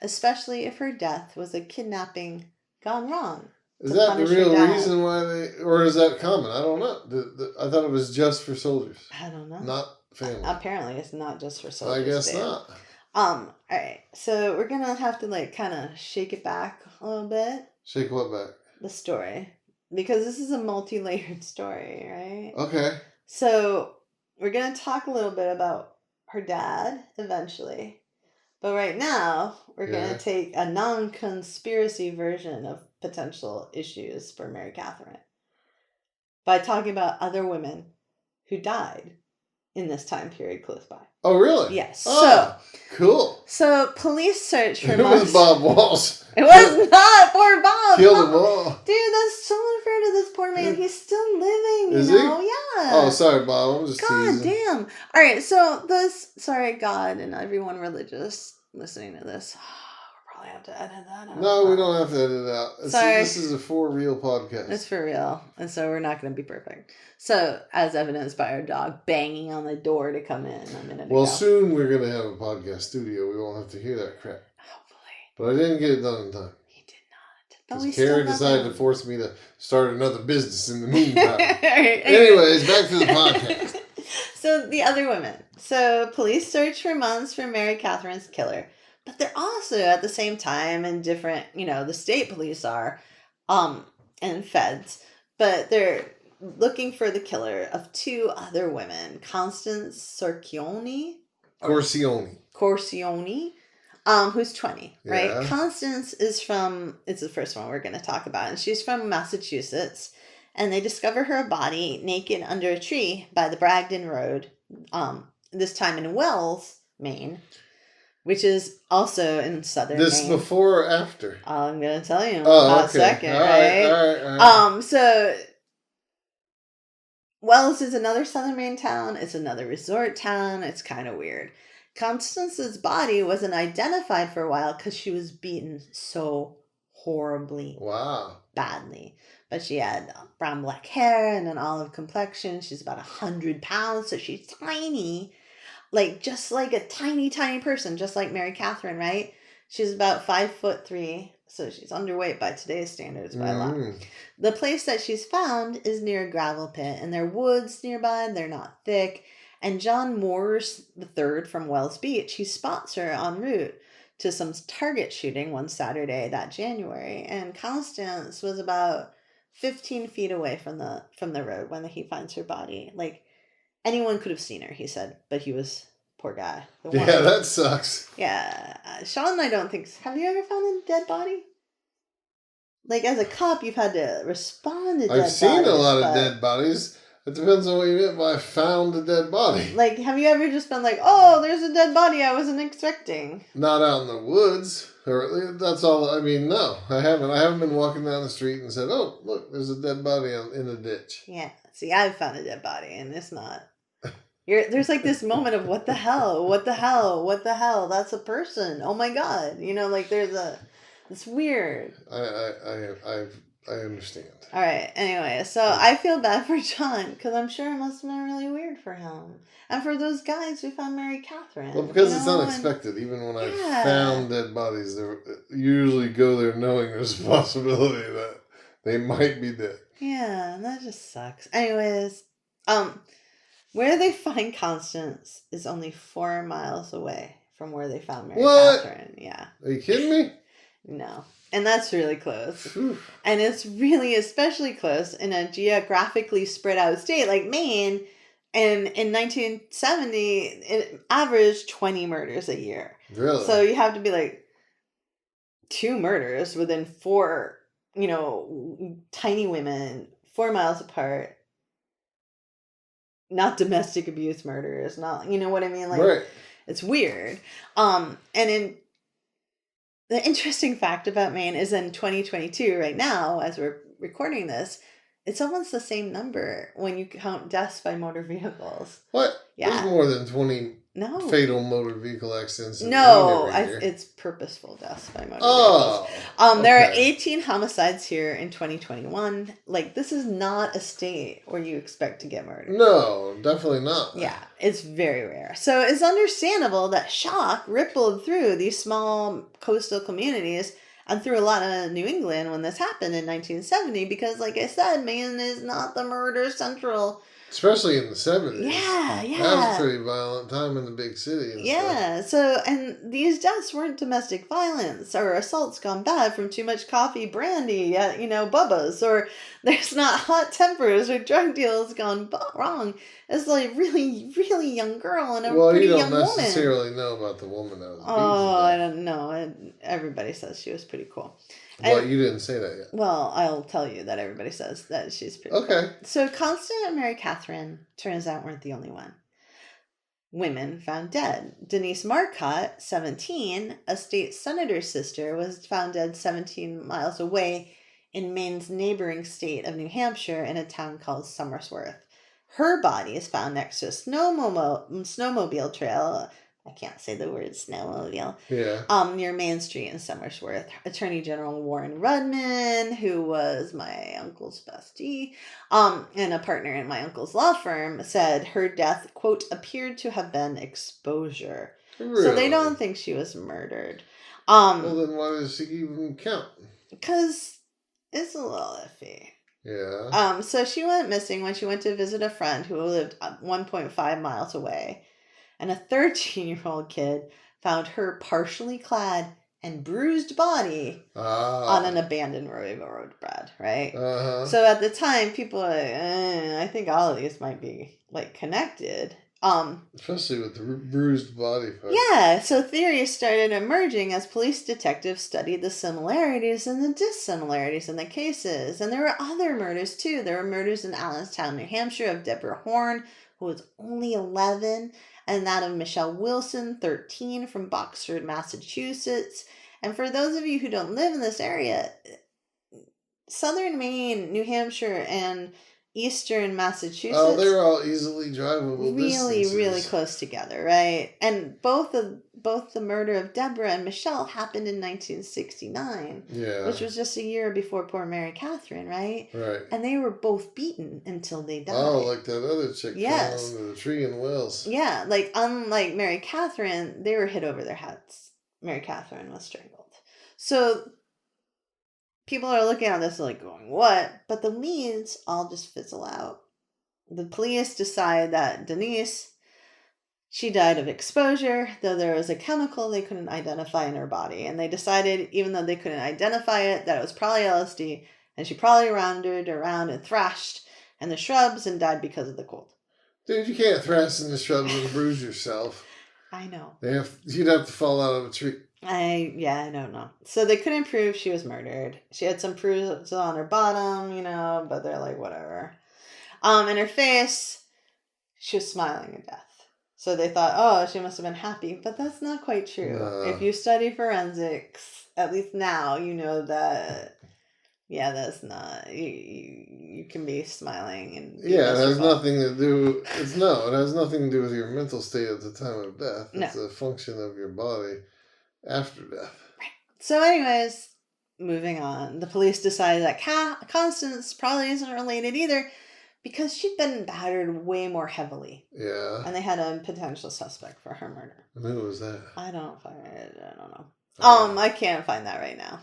especially if her death was a kidnapping gone wrong. Is that the real reason why or is that common? I don't know. I thought it was just for soldiers. I don't know. Not family. Apparently, it's not just for soldiers. I guess not. All right. So we're gonna have to kind of shake it back a little bit. Shake what back? The story, because this is a multi-layered story, right? Okay. So we're gonna talk a little bit about her dad eventually, but right now we're gonna take a non-conspiracy version of potential issues for Mary Catherine by talking about other women who died in this time period close by. Oh, really? Yes. Oh, cool. So police search for It was Bob Walsh. It was not poor Bob. Killed them all. Dude, that's so unfair to this poor man. He's still living, Is he? Yeah. Oh, sorry, Bob. I'm just God teasing. damn. All right, so sorry, God, and everyone religious listening to this. We'll probably have to edit that out. No, we don't have to edit it out. Sorry. This is a for real podcast. It's for real, and so we're not going to be perfect. So, as evidenced by our dog banging on the door to come in a minute ago. Soon we're going to have a podcast studio. We won't have to hear that crap. Hopefully. But I didn't get it done in time. He did not. Because Karen decided to force me to start another business in the meantime. Right. Anyways, back to the podcast. So, the other women. So, police search for months for Mary Catherine's killer. But they're also, at the same time, in different, the state police are, and feds. But they're looking for the killer of two other women, Constance Corsioni, who's 20, right? Yeah. Constance is from, it's the first one we're going to talk about, and she's from Massachusetts, and they discover her body naked under a tree by the Bragdon Road, this time in Wells, Maine, which is also in southern Maine. This before or after? I'm going to tell you in a hot second, right? All right. So Wells is another southern Maine town. It's another resort town. It's kind of weird. Constance's body wasn't identified for a while because she was beaten so horribly. Wow. Badly. But she had brown black hair and an olive complexion. She's about 100 pounds, so she's tiny. Like, just like a tiny, tiny person, just like Mary Catherine, right? She's about 5'3", so she's underweight by today's standards by a lot. The place that she's found is near a gravel pit, and there are woods nearby, and they're not thick. And John Moores III from Wells Beach, he spots her en route to some target shooting one Saturday that January. And Constance was about 15 feet away from the road when he finds her body. Like, anyone could have seen her, he said, but he was, poor guy. Yeah, that sucks. Yeah. Sean, I don't think, have you ever found a dead body? Like, as a cop, you've had to respond to dead bodies. I've seen a lot of dead bodies. It depends on what you meant by found a dead body. Like, have you ever just been like, oh, there's a dead body I wasn't expecting? Not out in the woods. Or that's all. I mean, no, I haven't. I haven't been walking down the street and said, oh, look, there's a dead body in a ditch. Yeah. See, I've found a dead body, and it's not. There's like this moment of what the hell, that's a person. Oh my God. You know, like it's weird. I understand. All right. Anyway, so I feel bad for John because I'm sure it must have been really weird for him. And for those guys who found Mary Catherine. Well, because it's unexpected. Even when I found dead bodies, they usually go there knowing there's a possibility that they might be dead. Yeah, that just sucks. Anyways, where they find Constance is only 4 miles away from where they found Mary Catherine. Yeah. Are you kidding me? No. And that's really close. And it's really especially close in a geographically spread out state like Maine. And in 1970, it averaged 20 murders a year. Really? So you have to be like 2 murders within 4, tiny women, 4 miles apart. Not domestic abuse murders, not, you know what I mean? Like, right. It's weird. The interesting fact about Maine is in 2022, right now, as we're recording this, it's almost the same number when you count deaths by motor vehicles. What? Yeah. There's more than 20 fatal motor vehicle accidents. It's purposeful deaths by motor vehicles. There are 18 homicides here in 2021. Like, this is not a state where you expect to get murdered. No, definitely not. Yeah, it's very rare. So it's understandable that shock rippled through these small coastal communities and through a lot of New England when this happened in 1970, because, like I said, Maine is not the murder central. Especially in the 70s. Yeah. That was a pretty violent time in the big city and stuff. So, and these deaths weren't domestic violence or assaults gone bad from too much coffee, brandy at, Bubba's, or there's not hot tempers or drug deals gone wrong. It's like really, really young girl and a pretty young woman. Well, you don't necessarily know about the woman that was beaten. I don't know. Everybody says she was pretty cool. Well, you didn't say that yet. Well, I'll tell you that everybody says that she's pretty cool. So Constance and Mary Catherine, turns out, weren't the only one. Women found dead. Denise Marcotte, 17, a state senator's sister, was found dead 17 miles away in Maine's neighboring state of New Hampshire in a town called Somersworth. Her body is found next to a snowmobile trail. I can't say the word snowmobile. Yeah. Near Main Street in Somersworth. Attorney General Warren Rudman, who was my uncle's bestie, and a partner in my uncle's law firm, said her death, quote, appeared to have been exposure. Really? So they don't think she was murdered. Well, then why does she even count? Because it's a little iffy. Yeah. So she went missing when she went to visit a friend who lived 1.5 miles away. And a 13-year-old kid found her partially clad and bruised body on an abandoned railroad bed, right? Uh-huh. So at the time, people are like, I think all of these might be like connected. Especially with the bruised body part. Yeah, so theories started emerging as police detectives studied the similarities and the dissimilarities in the cases. And there were other murders too. There were murders in Allenstown, New Hampshire of Deborah Horn, who was only 11, and that of Michelle Wilson, 13, from Boxford, Massachusetts. And for those of you who don't live in this area, southern Maine, New Hampshire, and eastern Massachusetts. Oh, they were all easily drivable distances. Really close together, right? And both the murder of Deborah and Michelle happened in 1969. Yeah. Which was just a year before poor Mary Catherine, right? Right. And they were both beaten until they died. Oh, like that other chick yes. fell under the tree in Wales. Yeah, like unlike Mary Catherine, they were hit over their heads. Mary Catherine was strangled. So people are looking at this like going, what? But the leads all just fizzle out. The police decide that Denise, she died of exposure, though there was a chemical they couldn't identify in her body. And they decided, even though they couldn't identify it, that it was probably LSD, and she probably wandered around and thrashed in the shrubs and died because of the cold. Dude, you can't thrash in the shrubs and bruise yourself. I know. You'd have to fall out of a tree. I don't know. So they couldn't prove she was murdered. She had some bruises on her bottom, but they're like, whatever. In her face, she was smiling at death. So they thought, oh, she must have been happy. But that's not quite true. No. If you study forensics, at least now, you know that, that's not, you can be smiling. And yeah, it has nothing to do, it has nothing to do with your mental state at the time of death. It's a function of your body after death. Right. So anyways, moving on. The police decided that Constance probably isn't related either, because she'd been battered way more heavily. Yeah. And they had a potential suspect for her murder. And who was that? I don't know. I can't find that right now.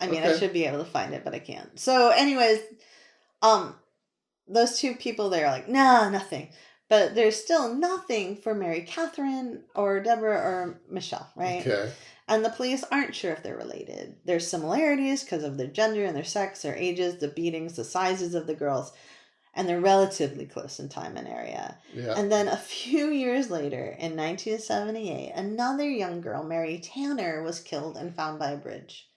I mean, I should be able to find it, but I can't. So anyways, those two people, they're like, nah, nothing. But there's still nothing for Mary Catherine or Deborah or Michelle, right? Okay. And the police aren't sure if they're related. There's similarities because of their gender and their sex, their ages, the beatings, the sizes of the girls. And they're relatively close in time and area. Yeah. And then a few years later, in 1978, another young girl, Mary Tanner, was killed and found by a bridge.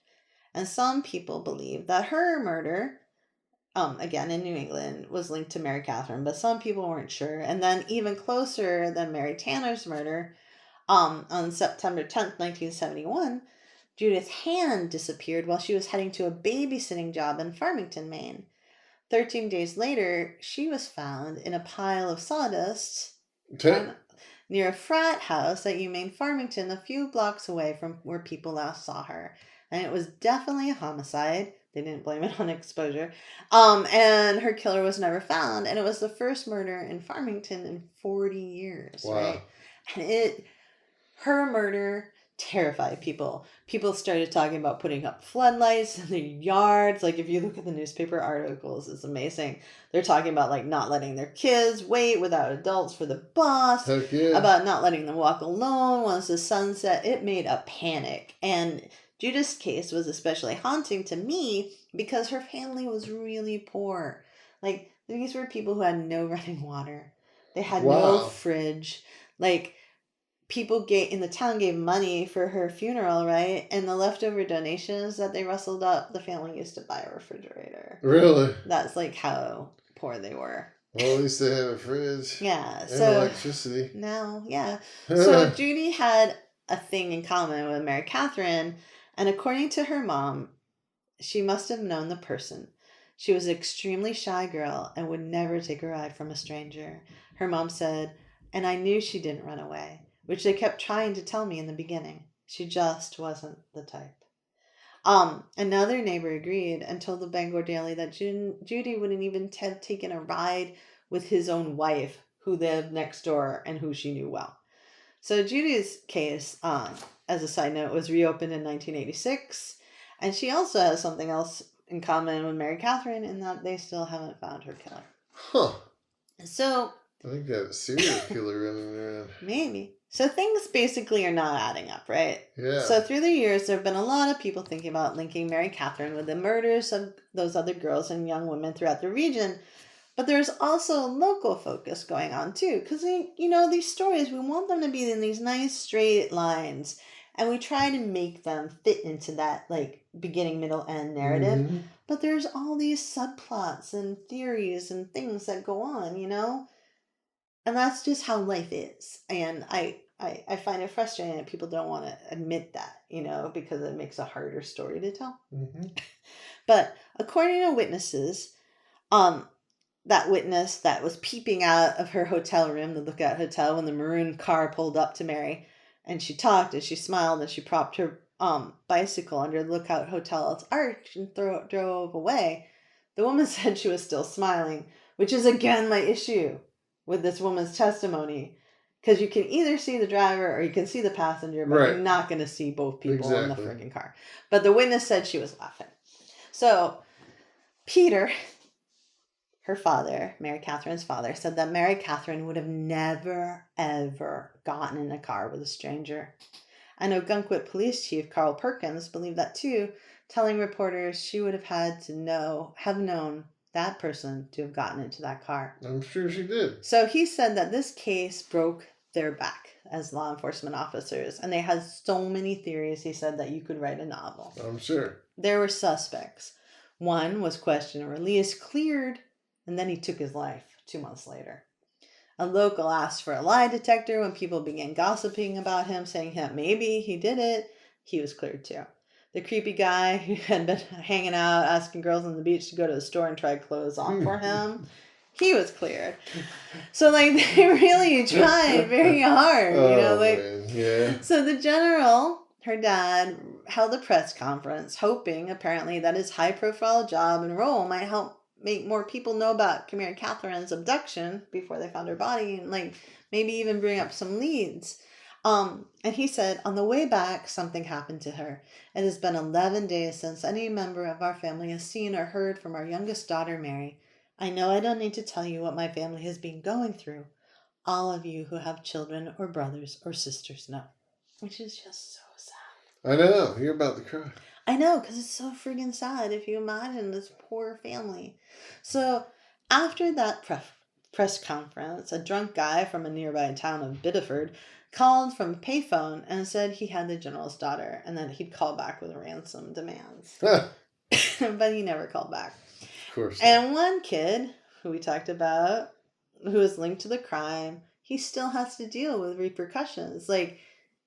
And some people believe that her murder, again in New England, was linked to Mary Catherine, but some people weren't sure. And then even closer than Mary Tanner's murder, on September 10th, 1971, Judith Hand disappeared while she was heading to a babysitting job in Farmington, Maine. 13 days later, she was found in a pile of sawdust near a frat house at UMaine Farmington, a few blocks away from where people last saw her. And it was definitely a homicide. They didn't blame it on exposure. And her killer was never found. And it was the first murder in Farmington in 40 years, right? And her murder terrified people. People started talking about putting up floodlights in their yards. Like, if you look at the newspaper articles, it's amazing. They're talking about, like, not letting their kids wait without adults for the bus. Heck yeah. About not letting them walk alone once the sun set. It made a panic. And Judith's case was especially haunting to me because her family was really poor. Like, these were people who had no running water. They had no fridge. Like, people in the town gave money for her funeral, right? And the leftover donations that they rustled up, the family used to buy a refrigerator. Really? That's like how poor they were. Well, at least they had a fridge. Yeah. And so electricity. now, yeah. So Judy had a thing in common with Mary Catherine, and according to her mom, she must have known the person. She was an extremely shy girl and would never take a ride from a stranger. Her mom said, and I knew she didn't run away, which they kept trying to tell me in the beginning. She just wasn't the type. Another neighbor agreed and told the Bangor Daily that Judy wouldn't even have taken a ride with his own wife, who lived next door and who she knew well. So Judy's case, as a side note, was reopened in 1986, and she also has something else in common with Mary Catherine in that they still haven't found her killer. Huh. So I think that serial killer running around. Maybe. So things basically are not adding up, right? Yeah. So through the years, there have been a lot of people thinking about linking Mary Catherine with the murders of those other girls and young women throughout the region. But there's also a local focus going on too, because these stories, we want them to be in these nice straight lines, and we try to make them fit into that like beginning, middle, end narrative. Mm-hmm. But there's all these subplots and theories and things that go on, and that's just how life is. And I find it frustrating that people don't want to admit that, because it makes a harder story to tell. Mm-hmm. But according to witnesses, that witness that was peeping out of her hotel room, the Lookout Hotel, when the maroon car pulled up to Mary, and she talked and she smiled and she propped her bicycle under the Lookout Hotel's arch and drove away. The woman said she was still smiling, which is again my issue with this woman's testimony, because you can either see the driver or you can see the passenger, but Right. you're not going to see both people in the Exactly. freaking car. But the witness said she was laughing. So Peter, her father, Mary Catherine's father, said that Mary Catherine would have never, ever gotten in a car with a stranger. And Ogunquit Police Chief Carl Perkins believed that too, telling reporters she would have had to have known that person to have gotten into that car. I'm sure she did. So he said that this case broke their back as law enforcement officers, and they had so many theories, he said, that you could write a novel. I'm sure. There were suspects. One was questioned and released, cleared, and then he took his life 2 months later. A local asked for a lie detector when people began gossiping about him, saying that maybe he did it. He was cleared too. The creepy guy who had been hanging out, asking girls on the beach to go to the store and try clothes on for him, he was cleared. So, they really tried very hard, man. Yeah. So the general, her dad, held a press conference, hoping, apparently, that his high-profile job and role might help make more people know about Mary Catherine's abduction before they found her body, and maybe even bring up some leads. And he said, on the way back, something happened to her. It has been 11 days since any member of our family has seen or heard from our youngest daughter, Mary. I know I don't need to tell you what my family has been going through. All of you who have children or brothers or sisters know. Which is just so sad. I know. You're about to cry. I know, because it's so friggin' sad if you imagine this poor family. So after that press conference, a drunk guy from a nearby town of Biddeford called from a payphone and said he had the general's daughter and that he'd call back with ransom demands. But he never called back. Of course. And one kid who we talked about, who is linked to the crime, he still has to deal with repercussions. Like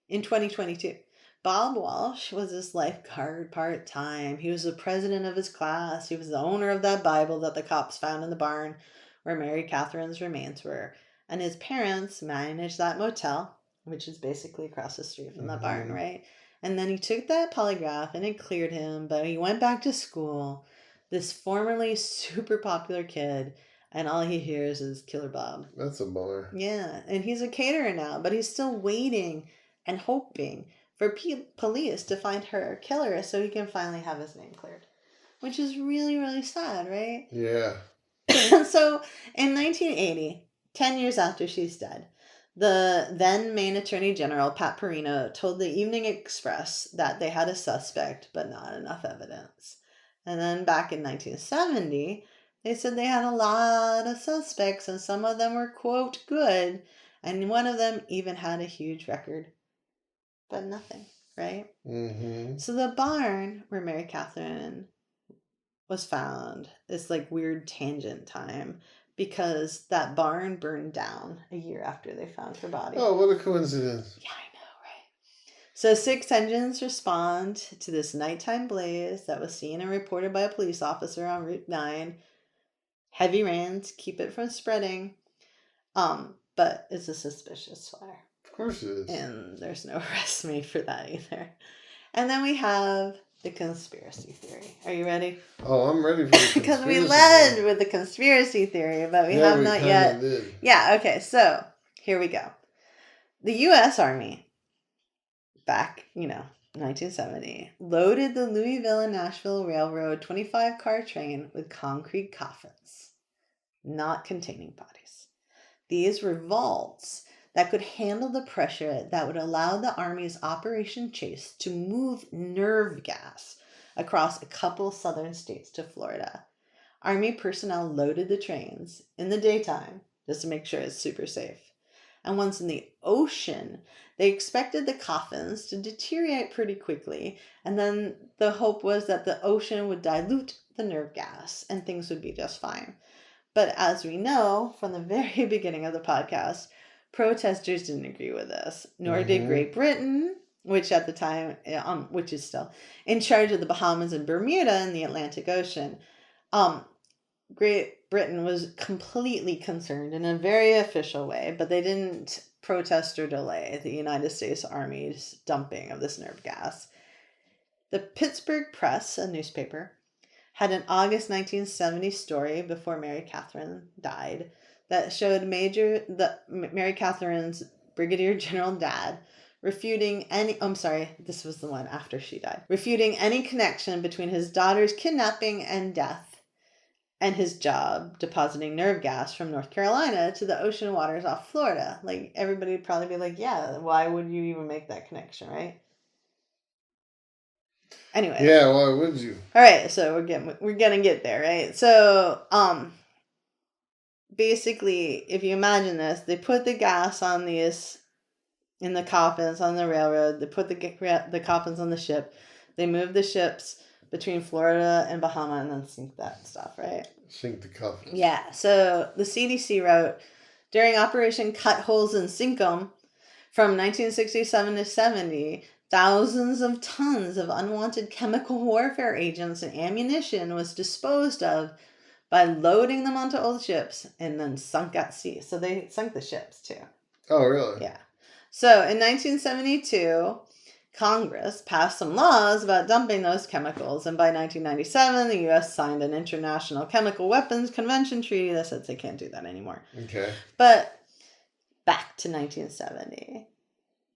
in 2022, Bob Walsh was his lifeguard part-time. He was the president of his class. He was the owner of that Bible that the cops found in the barn where Mary Catherine's remains were. And his parents managed that motel, which is basically across the street from that barn, right? And then he took that polygraph and it cleared him, but he went back to school. This formerly super popular kid, and all he hears is Killer Bob. That's a bummer. Yeah, and he's a caterer now, but he's still waiting and hoping for police to find her killer so he can finally have his name cleared. Which is really, really sad, right? Yeah. So, in 1980, 10 years after she's dead, the then Maine Attorney General, Pat Perino, told the Evening Express that they had a suspect, but not enough evidence. And then back in 1970, they said they had a lot of suspects, and some of them were, quote, good, and one of them even had a huge record. But nothing, right? Mm-hmm. So the barn where Mary Catherine was found is weird tangent time, because that barn burned down a year after they found her body. Oh, what a coincidence. Yeah, I know, right? So 6 engines respond to this nighttime blaze that was seen and reported by a police officer on Route 9. Heavy rains keep it from spreading, but it's a suspicious fire. Of course it is. And there's no arrest made for that either. And then we have the conspiracy theory. Are you ready? Oh, I'm ready for the conspiracy. Because we led with the conspiracy theory, but we have not yet. Did. Yeah, okay, so here we go. The U.S. Army, back, 1970, loaded the Louisville and Nashville Railroad 25-car train with concrete coffins, not containing bodies. These were vaults that could handle the pressure that would allow the Army's Operation Chase to move nerve gas across a couple southern states to Florida. Army personnel loaded the trains in the daytime just to make sure it's super safe. And once in the ocean, they expected the coffins to deteriorate pretty quickly, and then the hope was that the ocean would dilute the nerve gas and things would be just fine. But as we know from the very beginning of the podcast, protesters didn't agree with this, nor did Great Britain, which at the time, which is still in charge of the Bahamas and Bermuda in the Atlantic Ocean. Great Britain was completely concerned in a very official way, but they didn't protest or delay the United States Army's dumping of this nerve gas. The Pittsburgh Press, a newspaper, had an August 1970 story before Mary Catherine died that showed Mary Catherine's Brigadier General dad refuting any connection between his daughter's kidnapping and death and his job depositing nerve gas from North Carolina to the ocean waters off Florida. Like, everybody would probably be like, yeah, why would you even make that connection, right? Anyway. Yeah, why would you? All right, so we're gonna get there, right? So, basically, if you imagine this, they put the gas on these in the coffins on the railroad. They put the coffins on the ship. They move the ships between Florida and Bahama and then sink that stuff, right? Sink the coffins. Yeah. So the CDC wrote, during Operation Cut Holes and Sink 'em, from 1967 to 70, thousands of tons of unwanted chemical warfare agents and ammunition was disposed of by loading them onto old ships and then sunk at sea. So they sunk the ships too. Oh, really? Yeah. So in 1972, Congress passed some laws about dumping those chemicals, and by 1997, the U.S. signed an International Chemical Weapons Convention treaty that says they can't do that anymore. Okay. But back to 1970.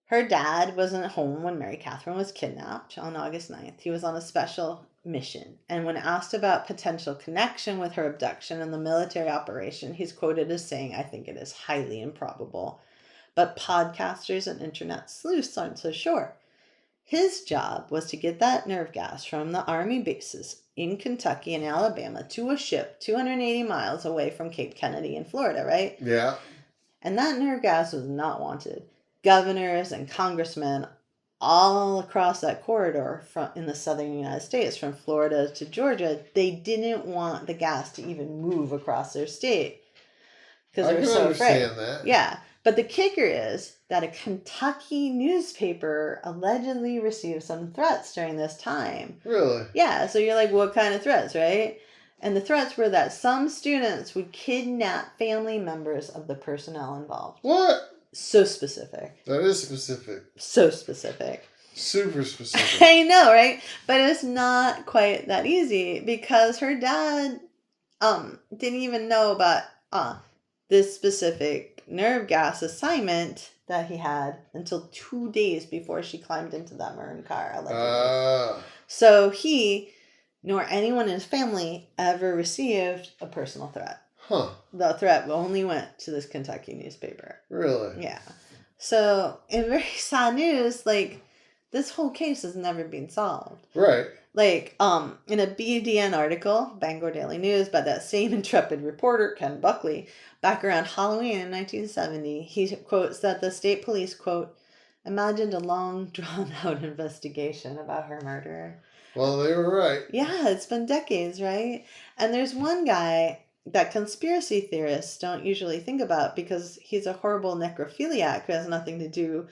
Her dad wasn't home when Mary Catherine was kidnapped on August 9th. He was on a special mission, and when asked about potential connection with her abduction and the military operation, he's quoted as saying, "I think it is highly improbable, but podcasters and internet sleuths aren't so sure." His job was to get that nerve gas from the Army bases in Kentucky and Alabama to a ship 280 miles away from Cape Kennedy in Florida, right? Yeah. And that nerve gas was not wanted. Governors and congressmen all across that corridor in the southern United States, from Florida to Georgia, they didn't want the gas to even move across their state because they were so afraid. I can understand that. Yeah. But the kicker is that a Kentucky newspaper allegedly received some threats during this time. Really? Yeah, so you're like, what kind of threats, right? And the threats were that some students would kidnap family members of the personnel involved. What? So specific. That is specific. So specific. Super specific. I know, right? But it's not quite that easy because her dad didn't even know about this specific nerve gas assignment that he had until 2 days before she climbed into that maroon car, allegedly. So he nor anyone in his family ever received a personal threat. Huh. The threat only went to this Kentucky newspaper. Really? Yeah. So, in very sad news, like, this whole case has never been solved. Right. Like, in a BDN article, Bangor Daily News, by that same intrepid reporter, Ken Buckley, back around Halloween in 1970, he quotes that the state police, quote, imagined a long, drawn-out investigation about her murder. Well, they were right. Yeah, it's been decades, right? And there's one guy that conspiracy theorists don't usually think about because he's a horrible necrophiliac who has nothing to do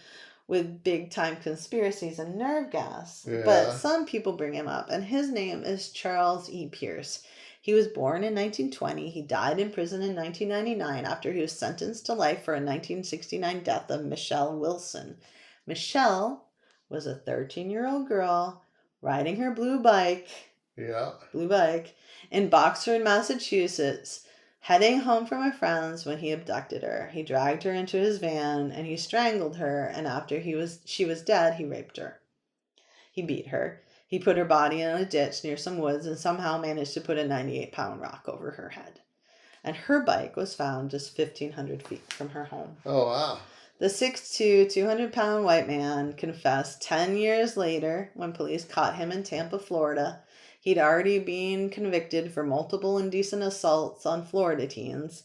with big-time conspiracies and nerve gas. Yeah. But some people bring him up, and his name is Charles E. Pierce. He was born in 1920. He died in prison in 1999 after he was sentenced to life for a 1969 death of Michelle Wilson. Michelle was a 13-year-old girl riding her blue bike in Boxford, Massachusetts, heading home from her friends when he abducted her. He dragged her into his van and he strangled her, and after she was dead, he raped her. He beat her. He put her body in a ditch near some woods and somehow managed to put a 98-pound rock over her head. and her bike was found just 1,500 feet from her home. Oh, wow. The 6'2", 200-pound white man confessed 10 years later when police caught him in Tampa, Florida. He'd already been convicted for multiple indecent assaults on Florida teens.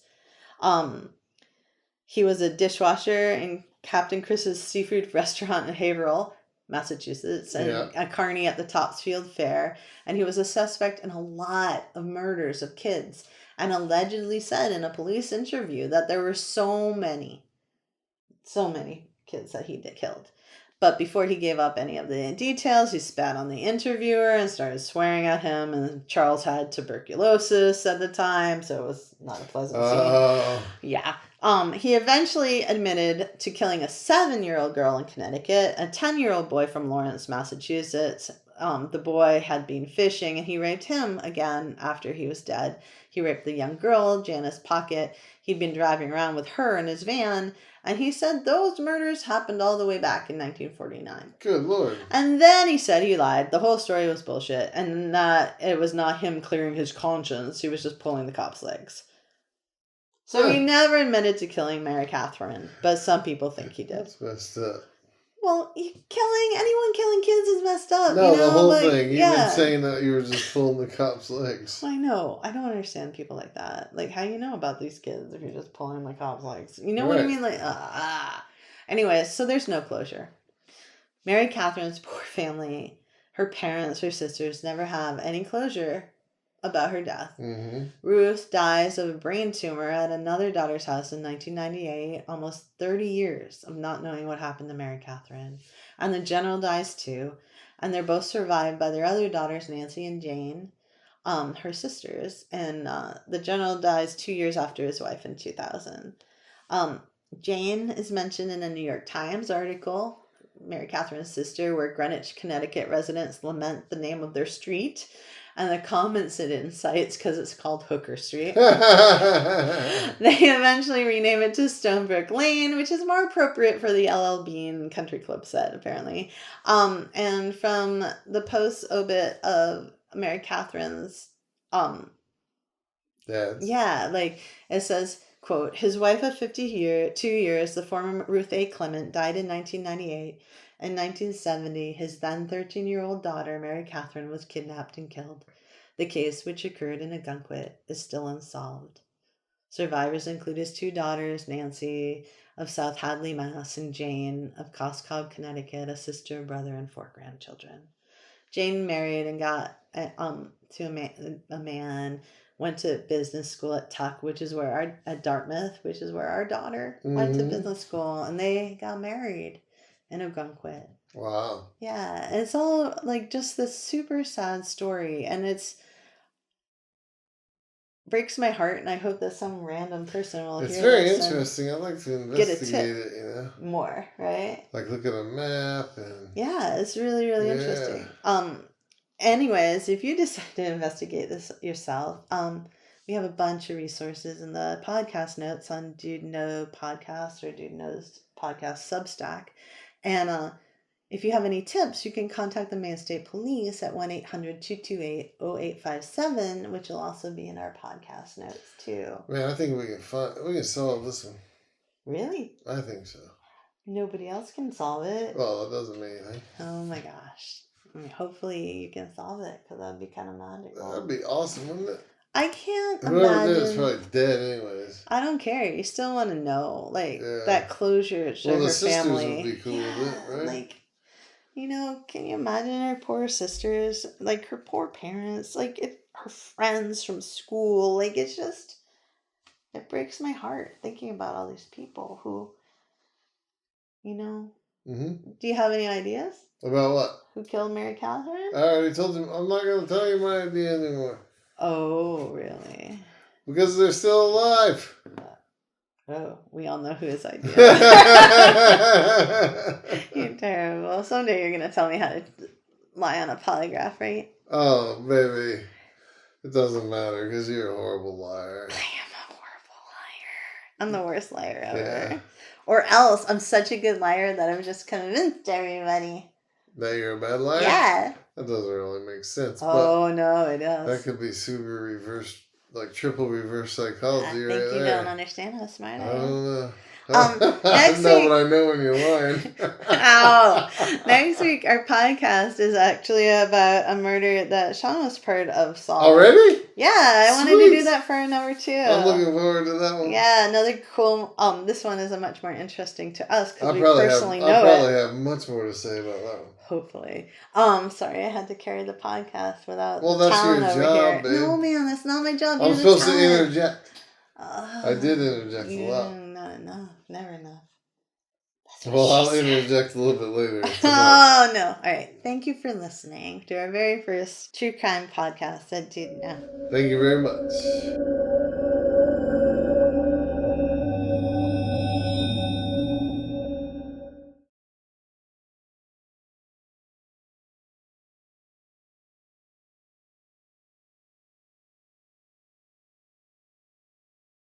He was a dishwasher in Captain Chris's seafood restaurant in Haverhill, Massachusetts, and a carny at the Topsfield Fair. And he was a suspect in a lot of murders of kids, and allegedly said in a police interview that there were so many kids that he killed. But before he gave up any of the details, he spat on the interviewer and started swearing at him. And Charles had tuberculosis at the time, so it was not a pleasant scene. Yeah. He eventually admitted to killing a 7-year-old girl in Connecticut, a 10-year-old boy from Lawrence, Massachusetts. The boy had been fishing, and he raped him again after he was dead. He raped the young girl, Janice Pocket. He'd been driving around with her in his van, and he said those murders happened all the way back in 1949. Good Lord. And then he said he lied. The whole story was bullshit, and that it was not him clearing his conscience. He was just pulling the cops' legs. So he never admitted to killing Mary Catherine, but some people think he did. That's messed up. Well, anyone killing kids is messed up. No, the whole thing. You've been saying that you were just pulling the cops' legs. I know. I don't understand people like that. Like, how do you know about these kids if you're just pulling the cops' legs? You know what I mean? Like, Anyways, so there's no closure. Mary Catherine's poor family, her parents, her sisters, never have any closure about her death. Mm-hmm. Ruth dies of a brain tumor at another daughter's house in 1998, almost 30 years of not knowing what happened to Mary Catherine. And the general dies too, and they're both survived by their other daughters, Nancy and Jane, her sisters, and the general dies 2 years after his wife in 2000. Jane is mentioned in a New York Times article, Mary Catherine's sister, where Greenwich, Connecticut residents lament the name of their street. And the comments it incites because it's called Hooker Street. They eventually rename it to Stonebrook Lane, which is more appropriate for the LL Bean country club set, apparently. And from the post obit of Mary Catherine's, it says, quote, his wife of 2 years, the former Ruth A. Clement, died in 1998. In 1970, his then 13-year-old daughter, Mary Catherine, was kidnapped and killed. The case, which occurred in Ogunquit, is still unsolved. Survivors include his 2 daughters, Nancy of South Hadley, Mass., and Jane of Coscob, Connecticut, a sister, brother, and 4 grandchildren. Jane married and got to a man, went to business school at Tuck, at Dartmouth, which is where our daughter went to business school, and they got married in Ogunquit. Wow. Yeah, it's all like just this super sad story, and breaks my heart, and I hope that some random person will hear this. It's very interesting. I'd like to investigate it, more, right? Like look at a map and... Yeah, it's really, really interesting. Anyways, if you decide to investigate this yourself, we have a bunch of resources in the podcast notes on Dude Know Podcast or Dude Knows Podcast Substack. And if you have any tips, you can contact the Maine State Police at 1-800-228-0857, which will also be in our podcast notes too. Man, I think we can solve this one. Really? I think so. Nobody else can solve it. Well, it doesn't mean anything. Oh my gosh. I mean, hopefully you can solve it, because that'd be kind of magical. That'd be awesome, wouldn't it? I can't Whoever imagine. did is probably dead anyways. I don't care. You still want to know, that closure to her family. Well, the sisters would be cool with it, right? Can you imagine her poor sisters, her poor parents, her friends from school, it's just, it breaks my heart thinking about all these people who, Mm-hmm. Do you have any ideas? About what? Who killed Mary Catherine? I already told him, I'm not going to tell you my idea anymore. Oh, really? Because they're still alive. Oh, we all know whose idea. You're terrible. Someday you're going to tell me how to lie on a polygraph, right? Oh, baby. It doesn't matter because you're a horrible liar. I am a horrible liar. I'm the worst liar ever. Yeah. Or else I'm such a good liar that I've just convinced everybody. That you're a bad liar? Yeah. That doesn't really make sense. Oh, no, it does. That could be super reverse like triple reverse I psychology think right you there. don't understand how smart I I am. don't know. I Next know, week. but I know when you're lying. Ow. Next week, our podcast is actually about a murder that Sean was part of solving. Already? Yeah, I wanted to do that for number 2. I'm looking forward to that one. Yeah, another cool. This one is a much more interesting to us because we I personally know probably it. have much more to say about that one. Hopefully. Sorry, I had to carry the podcast without Well, the that's your talent over job, here. babe. No, man, that's not my job. I'm You're supposed the to talent. interject. I did interject a lot. Not enough. Never enough. Well, I'll interject a little bit later tonight. Oh, no. All right. Thank you for listening to our very first true crime podcast. I do now. Thank you very much.